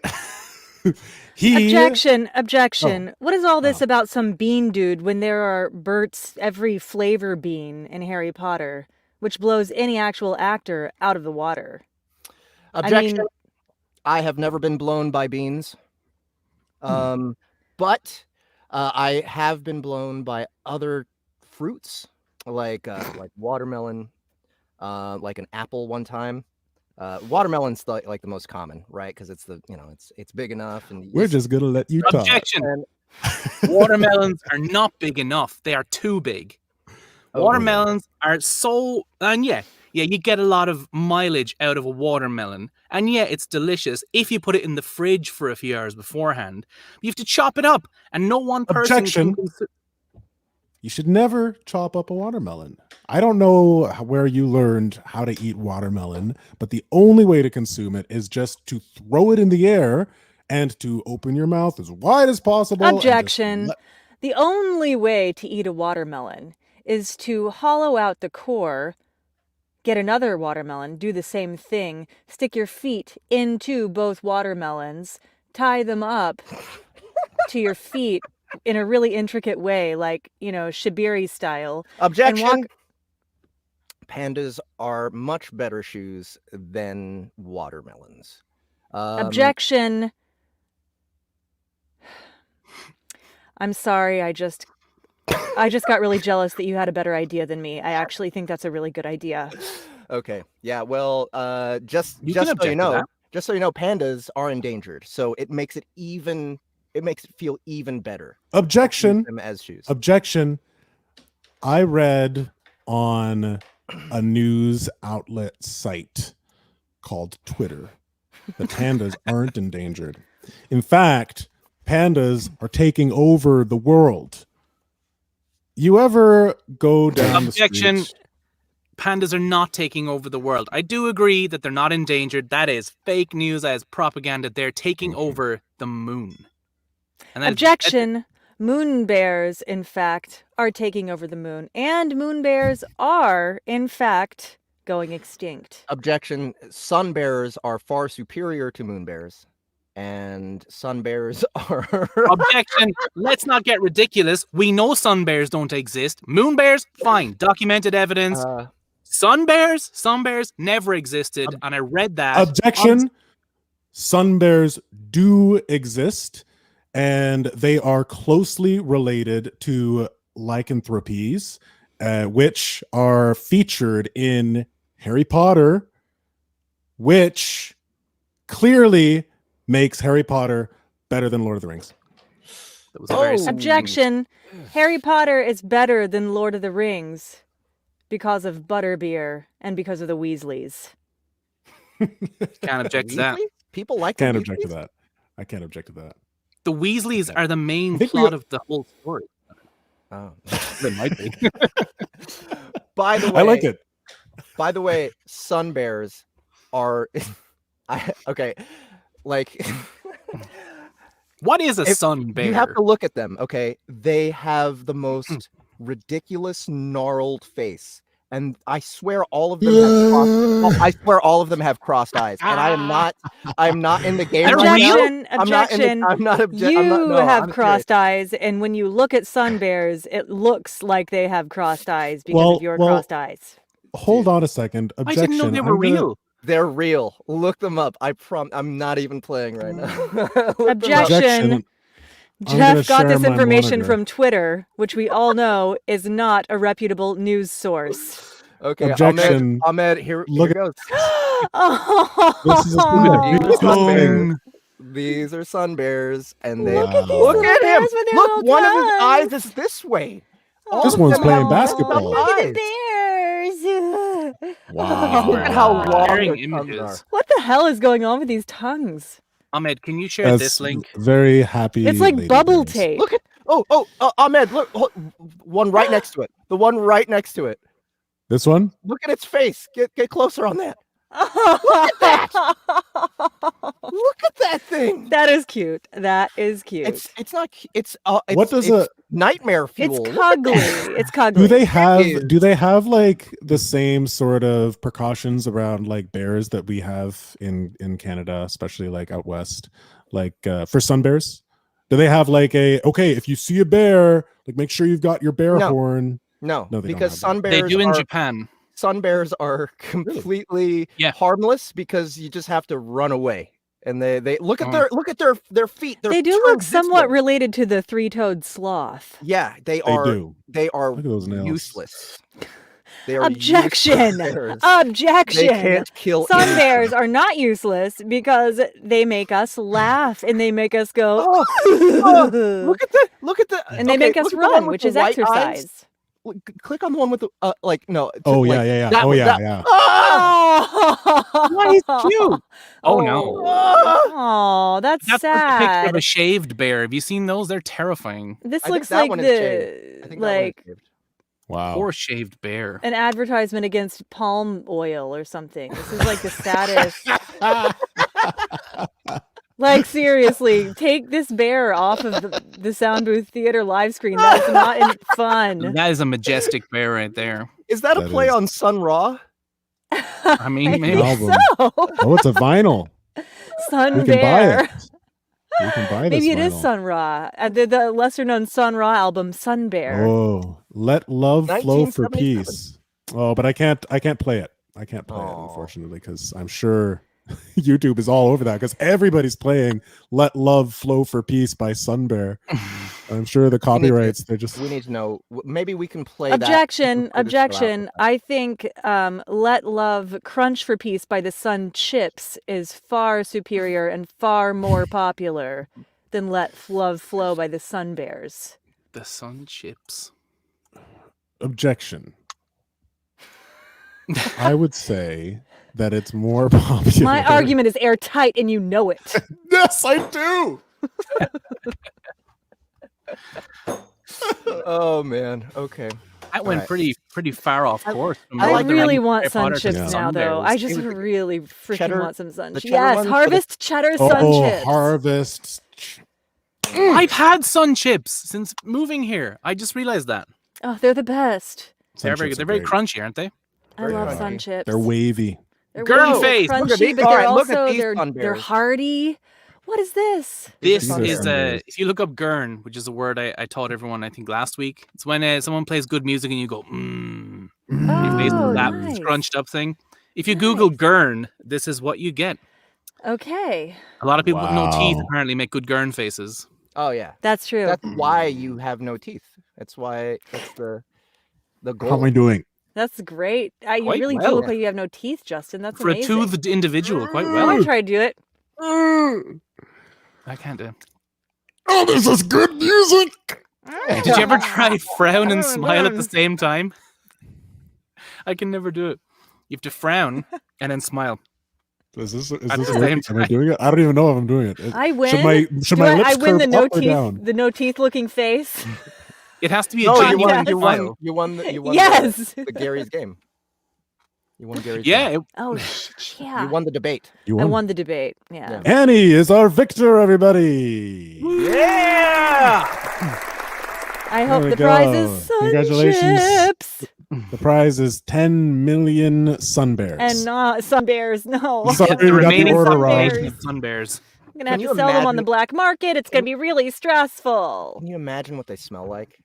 Objection. Oh. What is all this Oh. about some bean dude when there are Bert's every flavor bean in Harry Potter, which blows any actual actor out of the water? Objection. I have never been blown by beans. But I have been blown by other fruits like watermelon, like an apple one time. Watermelon's like the most common, right? Because it's it's big enough, and We're just gonna let you talk. Objection. Watermelons are not big enough. They are too big. Watermelons are so... And yeah, you get a lot of mileage out of a watermelon. And yeah, it's delicious if you put it in the fridge for a few hours beforehand. You have to chop it up, and no one person... Objection. You should never chop up a watermelon. I don't know where you learned how to eat watermelon, but the only way to consume it is just to throw it in the air and to open your mouth as wide as possible. Objection. The only way to eat a watermelon is to hollow out the core, get another watermelon, do the same thing, stick your feet into both watermelons, tie them up to your feet in a really intricate way, like, Shibiri style. Objection. Pandas are much better shoes than watermelons. Objection. I'm sorry, I just got really jealous that you had a better idea than me. I actually think that's a really good idea. Okay. Yeah. Well, just can so object you to know, that. pandas are endangered, so it makes it feel even better. Objection. Use them as shoes. Objection. I read on a news outlet site called Twitter that pandas aren't endangered. In fact, pandas are taking over the world. You ever go down Objection. the street? Pandas are not taking over the world. I do agree that they're not endangered. That is fake news. That is propaganda. They're taking over the moon. And Objection. Moon bears, in fact, are taking over the moon. And moon bears are, in fact, going extinct. Objection. Sun bears are far superior to moon bears. And sun bears are... Objection. Let's not get ridiculous. We know sun bears don't exist. Moon bears, fine. Documented evidence. Sun bears never existed. And I read that. Objection. Sun bears do exist, and they are closely related to lycanthropes, which are featured in Harry Potter, which clearly makes Harry Potter better than Lord of the Rings. That was a very Objection. Harry Potter is better than Lord of the Rings because of butterbeer and because of the Weasleys. Can't object to that. Weasleys? People like Can't the object to Weasleys? that. I can't object to that. The Weasleys are the main I think plot of the whole story. Oh. They might be. By the way, I like it. By the way, sun bears are okay. Like, What is a sun bear? you have to look at them. Okay, they have the most ridiculous gnarled face, and I swear all of them have crossed eyes. And I'm not in the game right now. Objection. You have I'm crossed eyes, and when you look at sun bears, it looks like they have crossed eyes because of your crossed eyes. Hold on a second. I Objection. didn't know they were real. They're real. Look them up. I'm not even playing right now. Objection. gonna Jeff got share this my information monitor. from Twitter, which we all know is not a reputable news source. Okay, Objection. Ahmed, here Look goes. This is Oh, These are sun bears. Dong. These are sun bears, and they Look at these look little at him. bears with their Look, little one of his eyes tongues. is this way. This of one's them playing have basketball. Look at eyes. the bears. Wow. Look at how long Sharing their tongues are. images. What the hell is going on with these tongues? Ahmed, can you share That's this link? very happy. It's like lady bubble bears. tape. Look at Ahmed, look, one right next to it. The one right next to it. This one? Look at its face. Get closer on that. Look at that thing. That is cute. That is cute. It's not. It's What does it's a- nightmare fuel. It's Look at cuddly. that. It's cuddly. Do they have like the same sort of precautions around like bears that we have in Canada, especially like out west, like for sun bears? Do they have like if you see a bear, like make sure you've got your bear No. horn? No, No, they don't because have sun that. bears They do in are Japan. sun bears are completely Yeah. harmless because you just have to run away. And they look at Oh. their feet. Their They do tongues look this somewhat way. related to the three-toed sloth. Yeah, they They are. do. They are Look at those nails. useless. They are Objection! useless bears. Objection! They can't kill Sun anything. bears are not useless because they make us laugh and they make us go. Oh, look at the and they okay, make us look at the one run, with which the is white eyes. exercise. Click on the one with the no. Oh like, yeah, yeah. that Oh one, yeah, that- yeah. Ah! Oh, He's cute. Oh, no. Ah! Oh, that's That's just a picture of sad. a shaved bear. Have you seen those? They're terrifying. This I think looks that like one is shaved. I think that one is like shaved. Wow. Poor shaved bear. an advertisement against palm oil or something. This is like the saddest. Like seriously, take this bear off of the Soundbooth Theater live screen. That is not fun. That is a majestic bear right there. Is that a That play is- on Sun Ra? I mean, I maybe. think Album. so. Oh, it's a vinyl. Sun We can buy Bear. it. We can buy this. Maybe it is vinyl. Sun Ra. The lesser known Sun Ra album, Sun Bear. Oh, let love flow for 1977. peace. Oh, but I can't play it. I can't play it, Aw. unfortunately, because I'm sure YouTube is all over that because everybody's playing "Let Love Flow for Peace" by Sun Bear. I'm sure the copyrights. They just We need to know. Maybe we can play that. Objection, We can play this for objection. Apple. I think Let Love Crunch for Peace by the Sun Chips is far superior and far more popular than Let Love Flow by the Sun Bears. The sun chips. objection. I would say that it's more popular. My argument is airtight and you know it. Yes, I do. Oh man. Okay. That went Alright. pretty far off course. from I like the really ranking of want Harry sun Potter to chips Yeah. now, sun though. bears. I just It was really freaking cheddar- want some sun the chips. cheddar Yes, ones, but harvest cheddar sun Oh, chips. harvest. I've had sun chips since moving here. I just realized that. Oh, they're the best. They're very good. They're very crunchy, aren't they? I Very love crunchy. sun chips. They're wavy. They're Gurn really face. Look at crunchy, these- but all they're right, look at also these they're sunbears. hearty. What is this? This These are is sun bears. if you look up gurn, which is a word I taught everyone I think last week. It's when someone plays good music and you go mmm. Your face Oh, is that nice. scrunched up thing. If you Google Nice. gurn, this is what you get. Okay, A lot of people with no teeth Wow. apparently make good gurn faces. Oh yeah. that's true. That's why you have no teeth. That's why. That's the goal. How am I doing? That's great. You Quite really do well. look like you have no teeth, Justin. That's For amazing. a toothed individual, quite I well. want to try to do it. I can't do. Oh, this is good music. Did you ever try frown and smile at the same time? I can never do it. You have to frown and then smile. Is this At the working? same Am I time. doing it? I don't even know if I'm doing it. I win. Should Do my I, lips I win the curve no up or down? teeth, the no teeth looking face. It has to be a No, you genuine won. You smile. won. You won. You won. Yes. The Gary's game. You won Gary's Yeah, game. it- Oh shit! Yeah. You won the debate. You I won. won the debate. Yeah. Yeah. Annie is our victor, everybody. Yeah. I hope we the prize is go. sun Congratulations. chips The prize is 10 million sun bears. and not sun bears. No. Sorry, the we got the remaining order sun wrong. bears. combination of sun bears. I'm gonna have Can to you sell them on the imagine- black market. It's gonna be really stressful. Can you imagine what they smell like?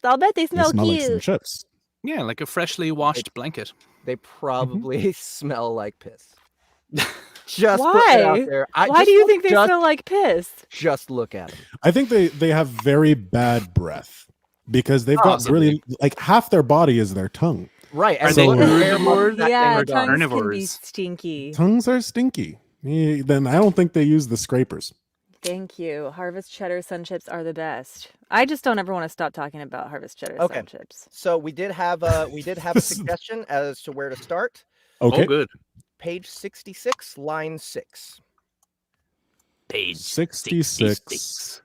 I'll bet they They smell smell like some cute. Yeah, like a freshly washed blanket. They probably smell like piss. Just putting it out Why? there. Why do you think they smell like piss? Just look at them. I think they have very bad breath because they've got Possibly. really like half their body is their tongue. Right. Are And they look at where carnivores? that thing Yeah, are done. tongues can be Carnivores. stinky. Tongues are stinky. Then I don't think they use the scrapers. Thank you. Harvest cheddar sun chips are the best. I just don't ever want to stop talking about harvest cheddar Okay. sun chips. So we did have a suggestion as to where to start. Okay. Oh, good. Page 66, line 6. Page 66.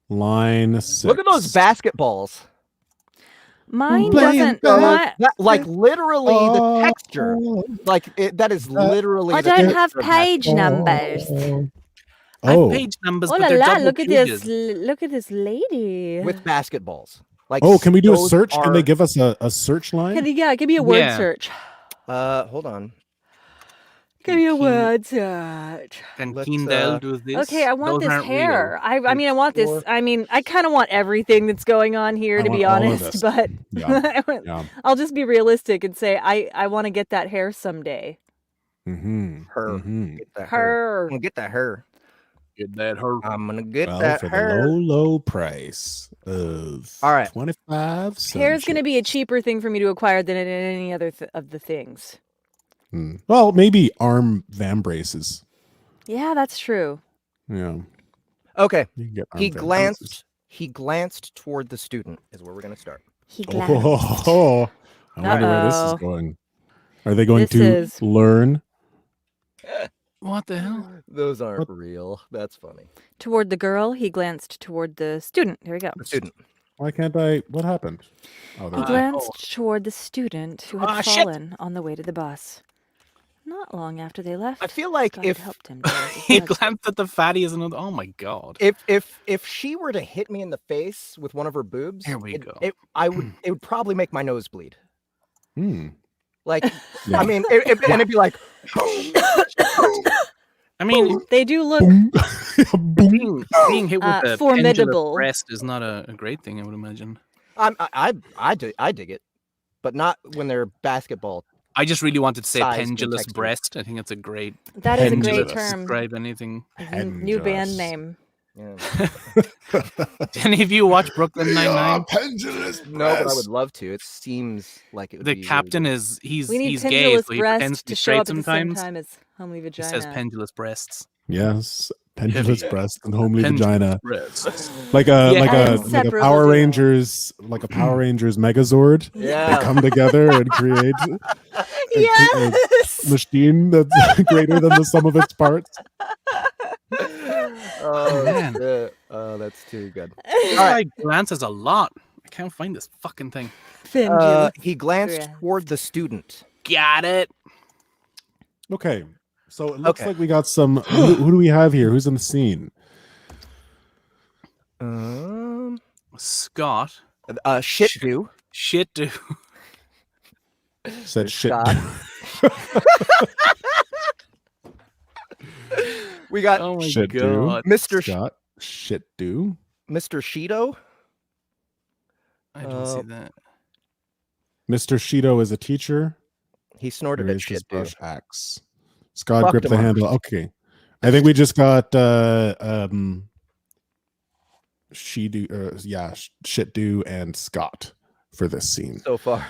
Line 6. Look at those basketballs. Mine Playing doesn't. bad. That, like literally the Oh, texture. Like that is literally. I the don't texture have of page numbers. I have Oh. page numbers, Oh but la they're la! double Look at this! pages. Look at this lady. with basketballs. Like Oh, can we do a those search? Can they are- give us a search line? Give me a word Yeah. search. Hold on. Give me a Can- word search. Can Let's, Kindle do this? Okay, I want Those this aren't real. hair. I mean, I want this. Four. I mean, I kind of want everything that's going on here, I to be want all of honest. this. But Yeah. Yeah. I'll just be realistic and say I want to get that hair someday. Mm-hmm. Her. Mm-hmm. Get that her. Her. I'm gonna get that her. Get that her. I'm gonna get Well, that for her. the low price of All right. 25 sun Hair's going to be a chips. cheaper thing for me to acquire than any other of the things. Well, maybe arm vambraces. Yeah, that's true. Yeah. Okay. You can get arm He vambraces. glanced toward the student. Is where we're gonna start. He glanced. Oh, I wonder where this is Uh-oh. going. Are they going This to is- learn? What the hell? Those aren't real. That's funny. Toward the girl, he glanced toward the student. Here we go. The student. Why can't I? What happened? Oh, He there we go. glanced toward the student who had Ah, shit. fallen on the way to the bus. Not long after they left, I feel like Scottie if helped him. to raise his He head. glanced at the fatty as another. Oh my god. if she were to hit me in the face with one of her boobs, Here we it, go. It would probably make my nose bleed. Hmm. Like, Yeah. I mean, and it'd be like, I mean, They do look. Boom. being hit with a formidable. pendulous breast is not a great thing, I would imagine. I dig it, but not when they're basketball. I just really wanted to say Size and pendulous texture. breast. I think it's a great That is a great Pendulous. term. describe anything. New band Pendulous. name. Yeah. Did any of you watch Brooklyn Nine-Nine? Pendulous. No, but I would love to. It seems like it would The be really captain good. is he's We need he's gay, pendulous so he pretends breasts to be to show straight up at the same sometimes. time as homely He vagina. says pendulous breasts. Yes. Pendulous Heavy. breast and homely Pendulous vagina. breasts. Like Yeah. a Inseparable Power duo. Rangers, Megazord. They Yeah. come together and create a Yes. machine that's greater than the sum of its parts. Oh Man. shit. Oh, that's too good. This guy glances a lot. I can't find this fucking thing. Pendulous. He glanced breast. toward the student. Got it. Okay. So it looks Okay. like we got some. Who do we have here? Who's in the scene? Scott. Shit do. Shit, dude. Said shit. Scott. We got Oh my Shit, dude. god. Mr. Scott. Shit do. Mr. Shido. I don't see Uh, that. Mr. Shido is a teacher. He snorted at Raised his shit do. brush axe. Scott Fucked gripped him the up. handle. Okay. I think we just got shit do and Scott for this scene. So far.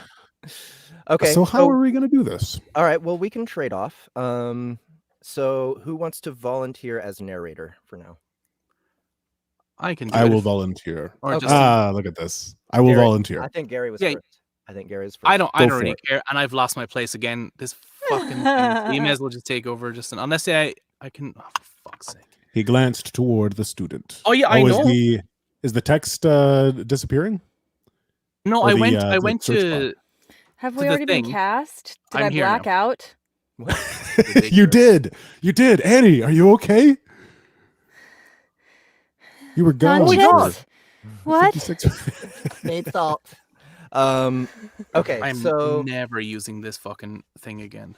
Okay. So how are we gonna do this? All right. Well, we can trade off. So who wants to volunteer as narrator for now? I can do I it. will volunteer. Or Okay. just Look at this. I will Gary, volunteer. I think Gary was Yeah. first. I think Gary's first. I don't Go really for it. care, and I've lost my place again. This fucking thing. So you may as well just take over just unless I can oh, for fuck's sake. He glanced toward the student. Oh yeah, I is know. is the text disappearing? No, or I the, went the I went search to Have to we the already been thing. cast? Did I'm I here black now. out? You did. You did. Annie, are you okay? You were gone. for Conscience? What? 56 Need salt. Okay. I'm So never using this fucking thing again.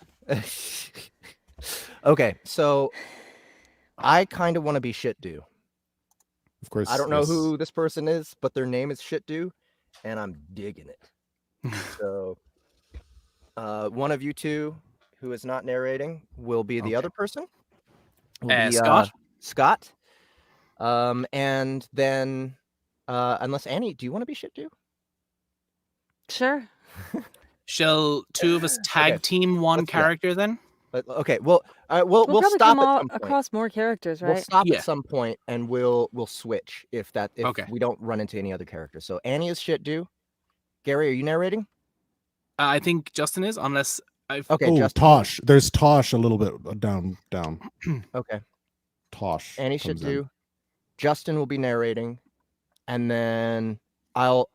okay. So I kind of want to be shit do. Of course. I don't know yes. who this person is, but their name is shit do, and I'm digging it. So one of you two who is not narrating, will be the other person. Will be, Scott. Scott. And then, unless Annie, do you want to be shit too? Sure. Shall two of us tag Okay, team one let's do that. character then? But okay, we'll We'll probably stop come at some point. across more characters, We'll right? stop Yeah. at some point and we'll switch if Okay. we don't run into any other characters. So Annie is shit do. Gary, are you narrating? I think Justin is, unless I've. Okay, Oh, Justin. Tosh. There's Tosh a little bit down. Okay. Tosh. Annie should comes in. do. Justin will be narrating, and then I'll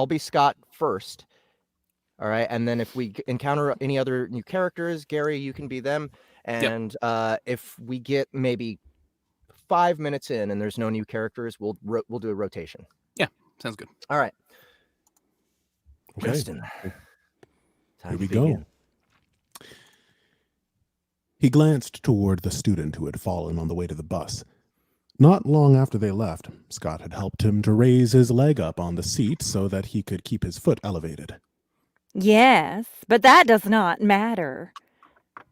be Scott first. All right, and then if we encounter any other new characters, Gary, you can be them. And if we get maybe 5 minutes in and there's no new characters, we'll do a rotation. Yeah, sounds good. All right, Okay. Justin. Time Here we to go. begin. He glanced toward the student who had fallen on the way to the bus. Not long after they left, Scott had helped him to raise his leg up on the seat so that he could keep his foot elevated. Yes, but that does not matter.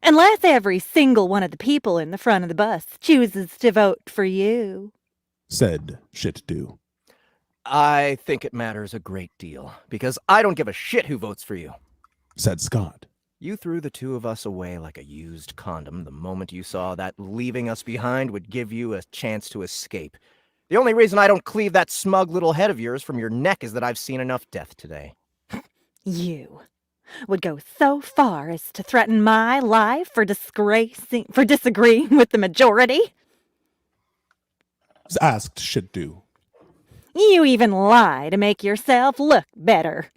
Unless every single one of the people in the front of the bus chooses to vote for you. Said Shit-Do. I think it matters a great deal because I don't give a shit who votes for you. Said Scott. You threw the two of us away like a used condom the moment you saw that leaving us behind would give you a chance to escape. The only reason I don't cleave that smug little head of yours from your neck is that I've seen enough death today. You would go so far as to threaten my life for disagreeing with the majority? Asked Shit-Do. You even lie to make yourself look better.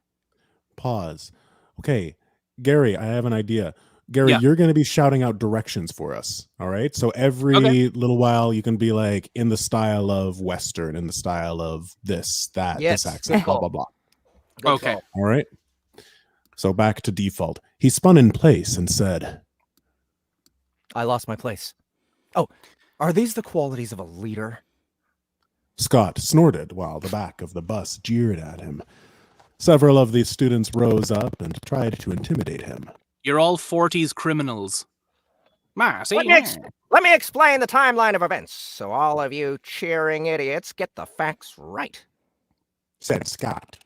Pause. Okay, Gary, I have an idea. Gary, Yeah. you're going to be shouting out directions for us. All right. So every Okay. little while, you can be like in the style of Western, in the style of this, that, Yes. this accent, blah, blah, blah. Good Okay. call. All right. So back to default. He spun in place and said, I lost my place. Oh, are these the qualities of a leader? Scott snorted while the back of the bus jeered at him. Several of the students rose up and tried to intimidate him. You're all 40s criminals. See, Let me explain the timeline of events so all of you cheering idiots get the facts right. Said Scott.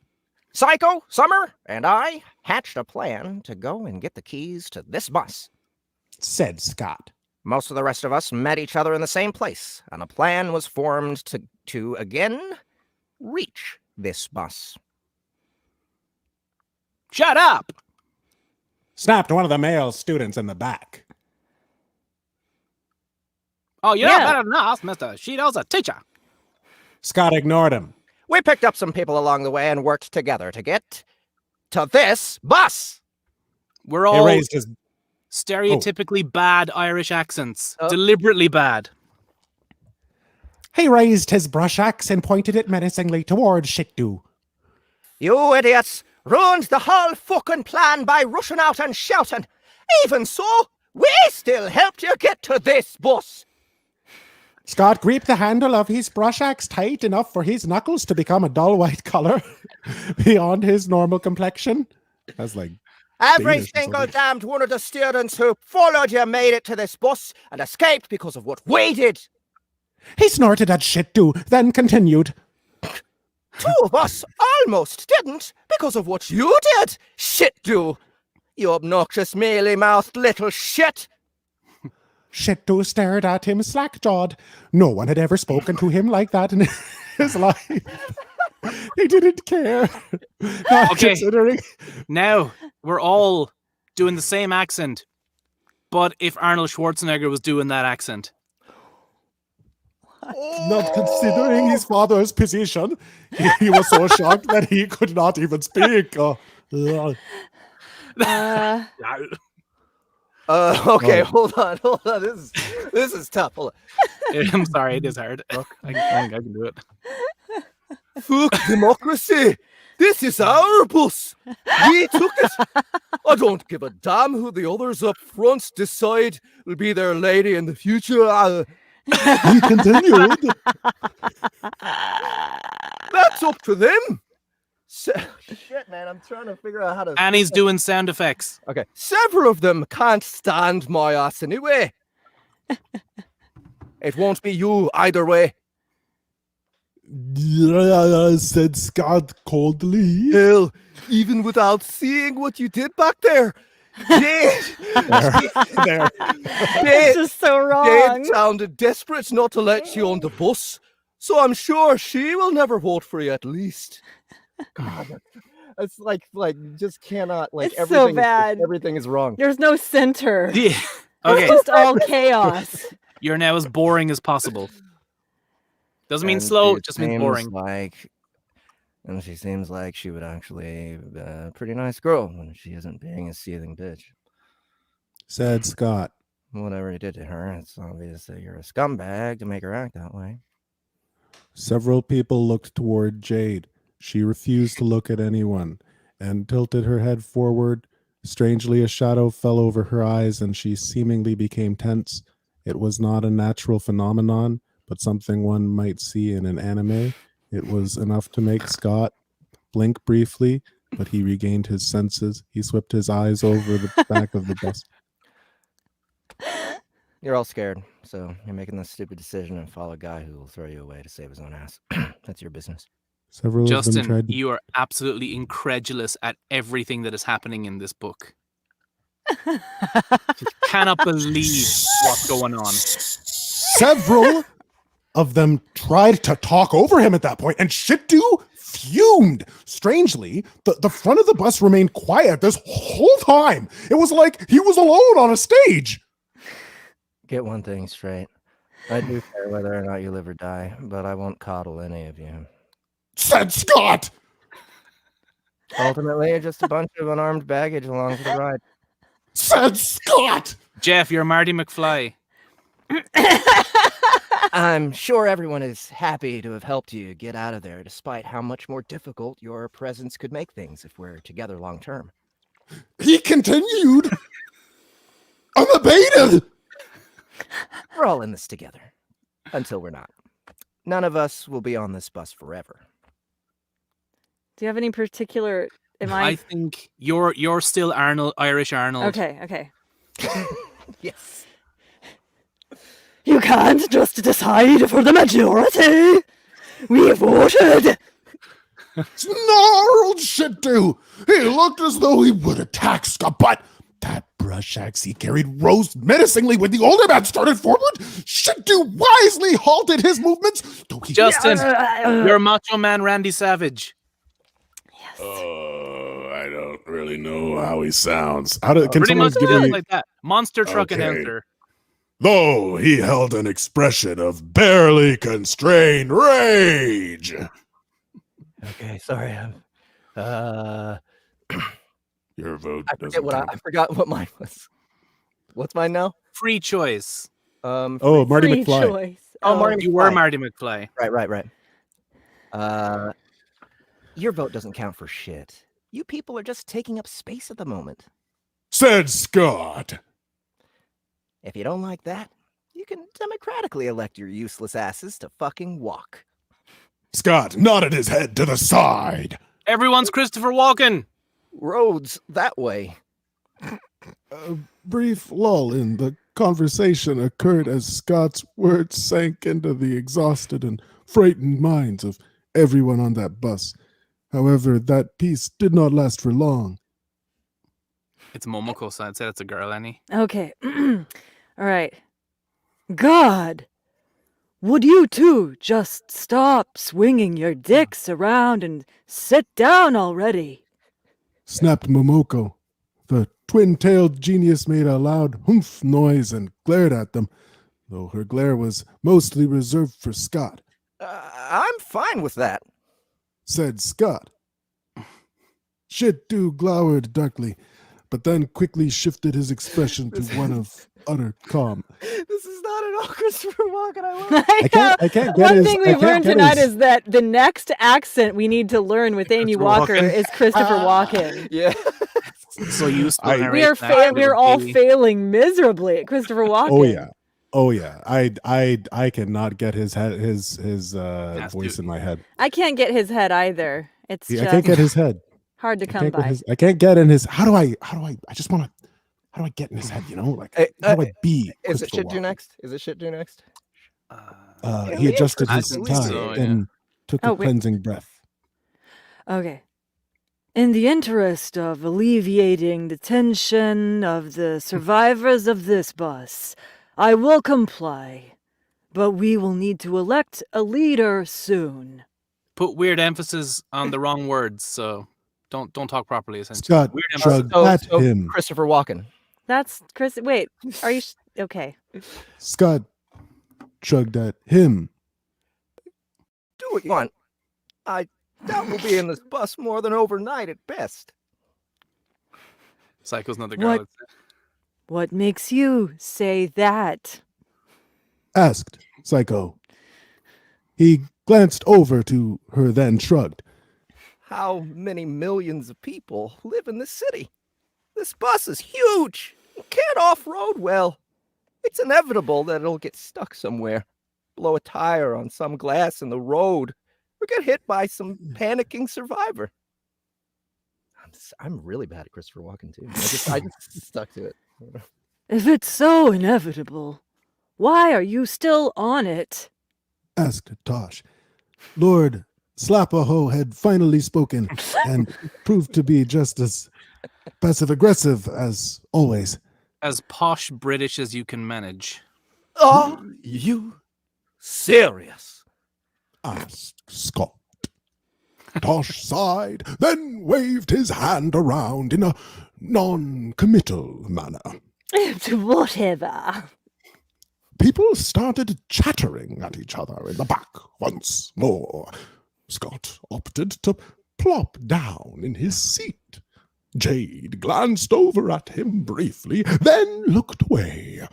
Psycho, Summer, and I hatched a plan to go and get the keys to this bus. Said Scott. Most of the rest of us met each other in the same place, and a plan was formed to again reach this bus. Shut up! Snapped one of the male students in the back. Oh, you're Yeah. not better than us, Mr. Shido's a teacher. Scott ignored him. We picked up some people along the way and worked together to get to this bus. We're He all raised his stereotypically bad Irish accents. Oh. Deliberately bad. He raised his brush axe and pointed it menacingly toward Shit-Do. You idiots ruined the whole fucking plan by rushing out and shouting. Even so, we still helped you get to this bus. Scott gripped the handle of his brush axe tight enough for his knuckles to become a dull white color beyond his normal complexion. That's like Every Danish or single something. damned one of the students who followed you made it to this bus and escaped because of what we did. he snorted at Shit-Do, then continued. Two of us almost didn't because of what you did, Shit-Do. You obnoxious, mealy-mouthed little shit. Shit-Do stared at him slack-jawed. No one had ever spoken to him like that in his life. He didn't care. Not Okay. considering. Now, we're all doing the same accent. But if Arnold Schwarzenegger was doing that accent. Not considering his father's position, he was so shocked that he could not even speak. Okay, Oh. hold on. This is tough. Hold I'm sorry, it is hard. Look, I can do it. on. Fuck democracy. This is our bus. We took it. I don't give a damn who the others up front decide will be their lady in the future. He continued. That's up to them. Shit man. I'm trying to figure out how to. Annie's doing sound effects. Okay. Several of them can't stand my ass anyway. It won't be you either way. Said Scott coldly. Hell, even without seeing what you did back there. Jade, There. It's just so wrong. Jade sounded desperate not to let you on the bus, so I'm sure she will never vote for you at least. God, it's like just cannot like It's so everything. bad. Everything is wrong. There's no center. Yeah. It's Okay, just all chaos. you're now as boring as possible. Doesn't mean And slow, she it just means seems boring. And she seems like she would actually be a pretty nice girl when she isn't being a seething bitch. Said Scott. Whatever you did to her, it's obvious that you're a scumbag to make her act that way. Several people looked toward Jade. She refused to look at anyone and tilted her head forward. Strangely, a shadow fell over her eyes and she seemingly became tense. It was not a natural phenomenon, but something one might see in an anime. It was enough to make Scott blink briefly, but he regained his senses. He swept his eyes over the back of the bus. You're all scared, so you're making this stupid decision and follow a guy who will throw you away to save his own ass. That's your business. Several of them Justin, tried to... you are absolutely incredulous at everything that is happening in this book. Just cannot believe what's going on. Several of them tried to talk over him at that point, and Shittu fumed. Strangely, the front of the bus remained quiet this whole time. It was like he was alone on a stage. Get one thing straight. I do care whether or not you live or die, but I won't coddle any of you. Said Scott. Ultimately, you're just a bunch of unarmed baggage along for the ride. Said Scott. Jeff, you're Marty McFly. I'm sure everyone is happy to have helped you get out of there, despite how much more difficult your presence could make things if we're together long term. He continued. Unabated. We're all in this together. Until we're not. None of us will be on this bus forever. Do you have any particular? Am I I? think you're still Arnold, Irish Arnold. Okay. Yes. You can't just decide for the majority. We voted. Snarled Shittu. He looked as though he would attack Scott, but that brush axe he carried rose menacingly when the older man started forward. Shittu wisely halted his movements. Though he Justin, you're Macho Man Randy Savage. Yes. I don't really know how he sounds. Can Pretty someone much give just me... like that. Monster truck Okay. announcer. Though he held an expression of barely constrained rage. Okay, sorry. Your vote I doesn't count. I forgot what mine was. What's mine now? Free choice. Oh, Marty Free McFly. choice. Oh, Marty You were McFly. Marty McFly. Right. Your vote doesn't count for shit. You people are just taking up space at the moment. Said Scott. If you don't like that, you can democratically elect your useless asses to fucking walk. Scott nodded his head to the side. Everyone's Christopher Walken. Roads that way. A brief lull in the conversation occurred as Scott's words sank into the exhausted and frightened minds of everyone on that bus. However, that peace did not last for long. It's Momoko, so I'd say that's a girl, Annie. Okay. All right. God, would you two just stop swinging your dicks around and sit down already? Snapped Momoko. The twin-tailed genius made a loud humph noise and glared at them, though her glare was mostly reserved for Scott. I'm fine with that. Said Scott. Shittu glowered darkly, but then quickly shifted his expression to one of utter calm. This is not at all Christopher Walken. I love it. I can't get One his... thing I we've can't learned get tonight his- is that the next accent we need to learn with Amy Christopher Walker Walken. is Christopher Walken. Yeah. So you still I- narrate We are that we are all baby. failing miserably at Christopher Walken. Oh yeah. I cannot get his head, his Has voice to. in my head. I can't get his head either. It's I just can't get his head. Hard to come by. I can't get in his. How do I just want to. How do I get in his head? You know, like how do I be? Is it Christopher shit due Walken? next? Is it shit due next? He adjusted I his think tie so, yeah. and took a Oh, wait. cleansing breath. Okay. In the interest of alleviating the tension of the survivors of this bus, I will comply. But we will need to elect a leader soon. Put weird emphasis on the wrong words, so don't talk properly. Essentially, Scott weird emphasis. shrugged at him. Christopher Walken. That's Chris. Wait, are you okay? Scott shrugged at him. Do what you want. I doubt we'll be in this bus more than overnight at best. Psycho's another girl. What? What makes you say that? Asked Psycho. He glanced over to her, then shrugged. How many millions of people live in this city? This bus is huge. You can't off-road well. It's inevitable that it'll get stuck somewhere, blow a tire on some glass in the road, or get hit by some panicking survivor. I'm really bad at Christopher Walken too. I just stuck to it. If it's so inevitable, why are you still on it? Asked Tosh. Lord Slapaho had finally spoken and proved to be just as passive-aggressive as always. As posh British as you can manage. Are you serious? Asked Scott. Tosh sighed, then waved his hand around in a non-committal manner. Whatever. People started chattering at each other in the back once more. Scott opted to plop down in his seat. Jade glanced over at him briefly, then looked away.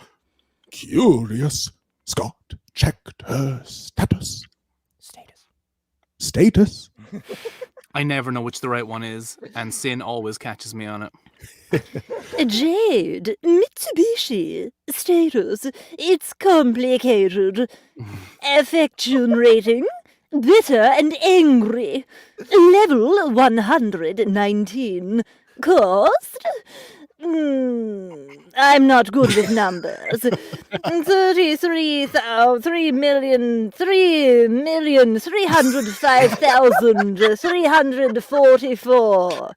Curious, Scott checked her status. Status? I never know which the right one is, and Sin always catches me on it. Jade, Mitsubishi, status, it's complicated. Affection rating, bitter and angry. Level 119. Cost? I'm not good with numbers. 3,305,344.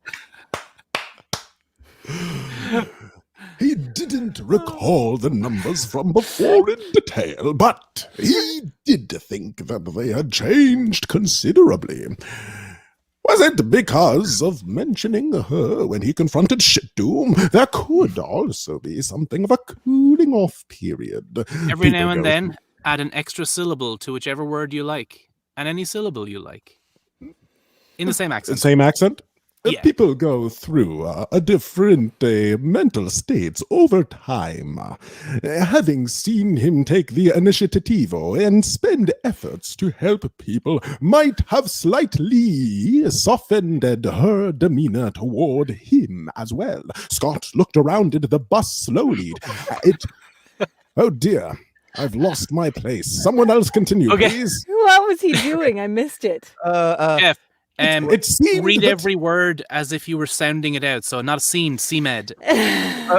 He didn't recall the numbers from before in detail, but he did think that they had changed considerably. Was it because of mentioning her when he confronted Shitdoom? There could also be something of a cooling off period. Every now and then, add an extra syllable to whichever word you like, and any syllable you like. In the same accent. Same accent? Yeah. People go through different mental states over time. Having seen him take the initiativo and spend efforts to help people might have slightly softened her demeanor toward him as well. Scott looked around at the bus slowly. Oh dear, I've lost my place. Someone else continue, please. What was he doing? I missed it. Jeff, It seemed read that- every word as if you were sounding it out, so not seen, CMed.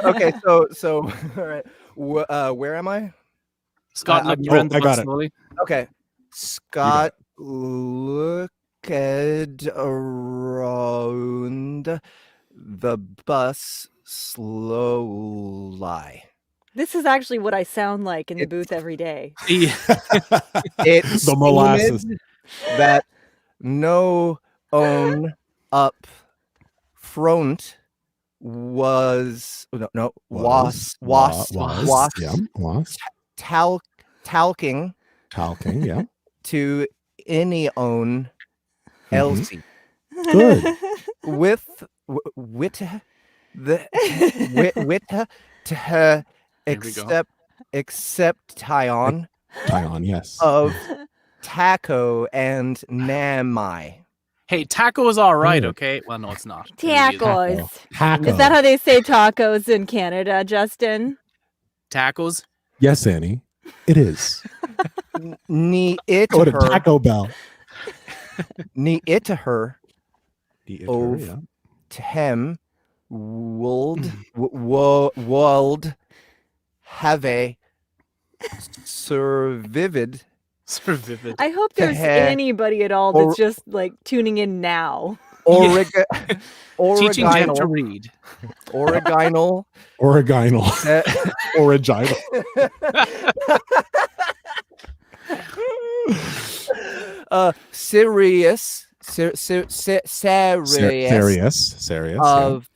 Okay, so all right. Where am I? Scott looked around the I bus got it. slowly. Okay. Scott looked around the bus slowly. This is actually what I sound like in the booth every day. Yeah. It The molasses. seemed that no own up front was was talking Talking, yeah. to any own Elsie Good. with to her Here we go. except Tyon Tyon, yes. of Taco and Namai. Hey, taco is all right, Good. okay? Well, no, it's not. It really isn't. Tacos. Taco. Is that how they say tacos in Canada, Justin? Tacos? Yes, Annie. It is. Ni it Go to her. Taco Bell. Ni it her. The Ov. yeah. Tem wold have a survivid. Sort of vivid. I hope there's anybody at all that's just like tuning in now. Teaching Jeff to Original. read. Original. Original. Original. Serious Serious. of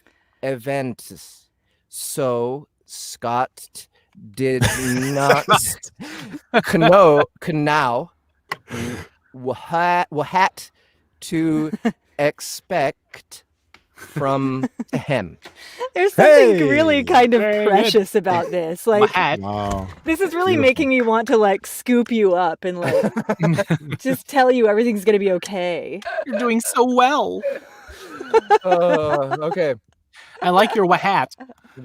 events. So Scott did not know what to expect from him. There's something Hey! really kind of Very precious about this. Like, Wow. this is really Beautiful. making me want to like scoop you up and like just tell you everything's gonna be okay. You're doing so well. Okay. I like your wahat.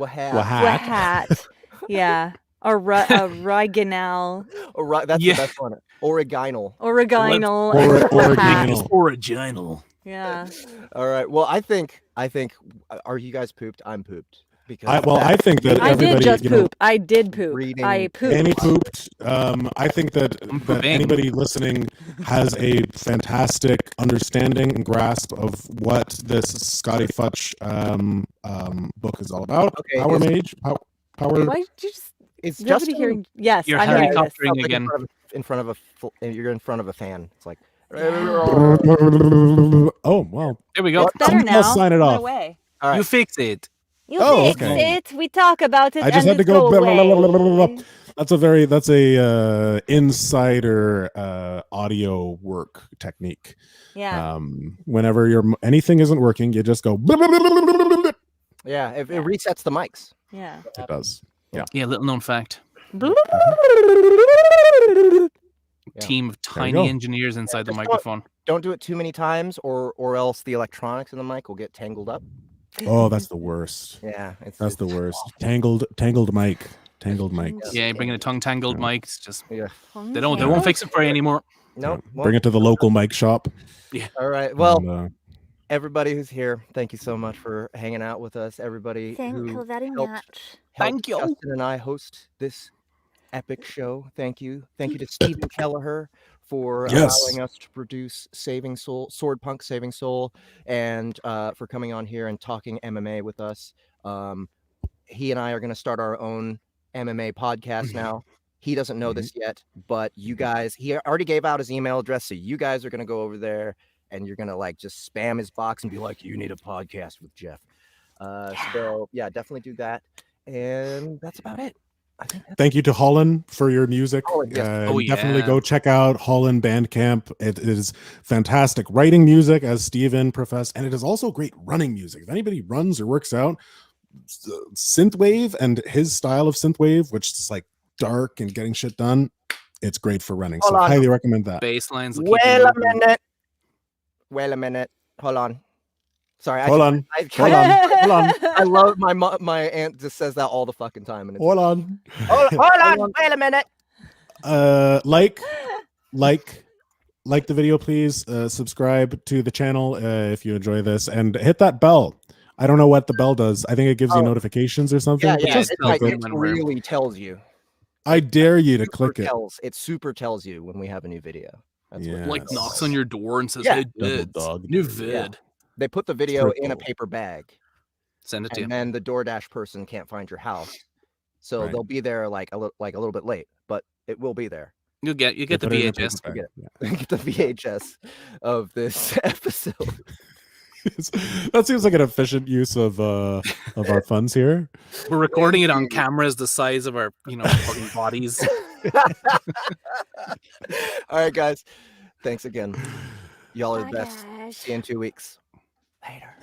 Hat. Yeah. Original. That's Yeah. the best one. Original. Original. Original. Original. Yeah. All right. Well, I think. Are you guys pooped? I'm pooped because I think that I everybody, did just you know, poop. I did poop. reading- I pooped. Annie pooped. I think that pooping. anybody listening has a fantastic understanding and grasp of what this Scottie Futch book is all about. Okay, Power is- Mage. Power. Why did you just it's nobody just hearing? Yes, You're I'm hearing this. helicoptering like again. you're in front of a fan. It's like Oh well. There we go. It's better Someone now. else sign it Put off. away. all right. You fix it. You Oh, fix okay. it. We talk about it. I just and had to it's go. away. That's a insider audio work technique. Yeah. Whenever anything isn't working, you just go. Yeah, it resets the mics. Yeah. It does. Yeah. Yeah, little known fact. Yeah. Team of There you tiny go. engineers inside the Just microphone. Don't do it too many times, or else the electronics in the mic will get tangled up. Oh, that's the worst. Yeah, That's the worst. Tangled mic. Tangled mic. Yeah, you bring in a tongue tangled mic. It's just Yeah. they won't fix it for you anymore. No. Bring it to the local mic shop. All right. Well, and, everybody who's here, thank you so much for hanging out with us. Everybody who very helped Thank you. Justin and I host this epic show. Thank you. Thank you to Stephen Kelliher for Yes. allowing us to produce Saving Soul, Sword Punk Saving Soul, and for coming on here and talking MMA with us. He and I are going to start our own MMA podcast now. He doesn't know this yet, but you guys, he already gave out his email address, so you guys are going to go over there and you're going to like just spam his box and be like, you need a podcast with Jeff. So yeah, definitely do that. And that's about it. I think that's thank you to Holon for your music. Holon, yes. Definitely yeah. go check out Holon Bandcamp. It is fantastic writing music, as Steven professed, and it is also great running music. If anybody runs or works out, synthwave and his style of synthwave, which is like dark and getting shit done, it's great for running. So Hold on. highly recommend that. Bass lines. will keep Wait you a moving. minute. Hold on. Sorry. Hold on. Hold on. I love my aunt just says that all the fucking time. And it's Hold on. hold on. Wait a minute. Like the video, please. Subscribe to the channel if you enjoy this, and hit that bell. I don't know what the bell does. I think it gives you notifications or something. Yeah, but yeah. just It click it. really tells you. I dare you to click it. It super tells you when we have a new video. That's what Yeah. Like knocks on your door and says, Yeah. "Hey, Double dudes, dog. new Yeah. vid." they put the video in a Triple. paper bag, Send it to you. and then the DoorDash person can't find your house, so Right. they'll be there like a little bit late, but it will be there. You get They the put it in a VHS. paper bag. You Yeah. Get the VHS of this episode. That seems like an efficient use of our funds here. We're recording it on cameras the size of our fucking bodies. All right, guys. Thanks again. Y'all are the best. See you in 2 weeks. Later.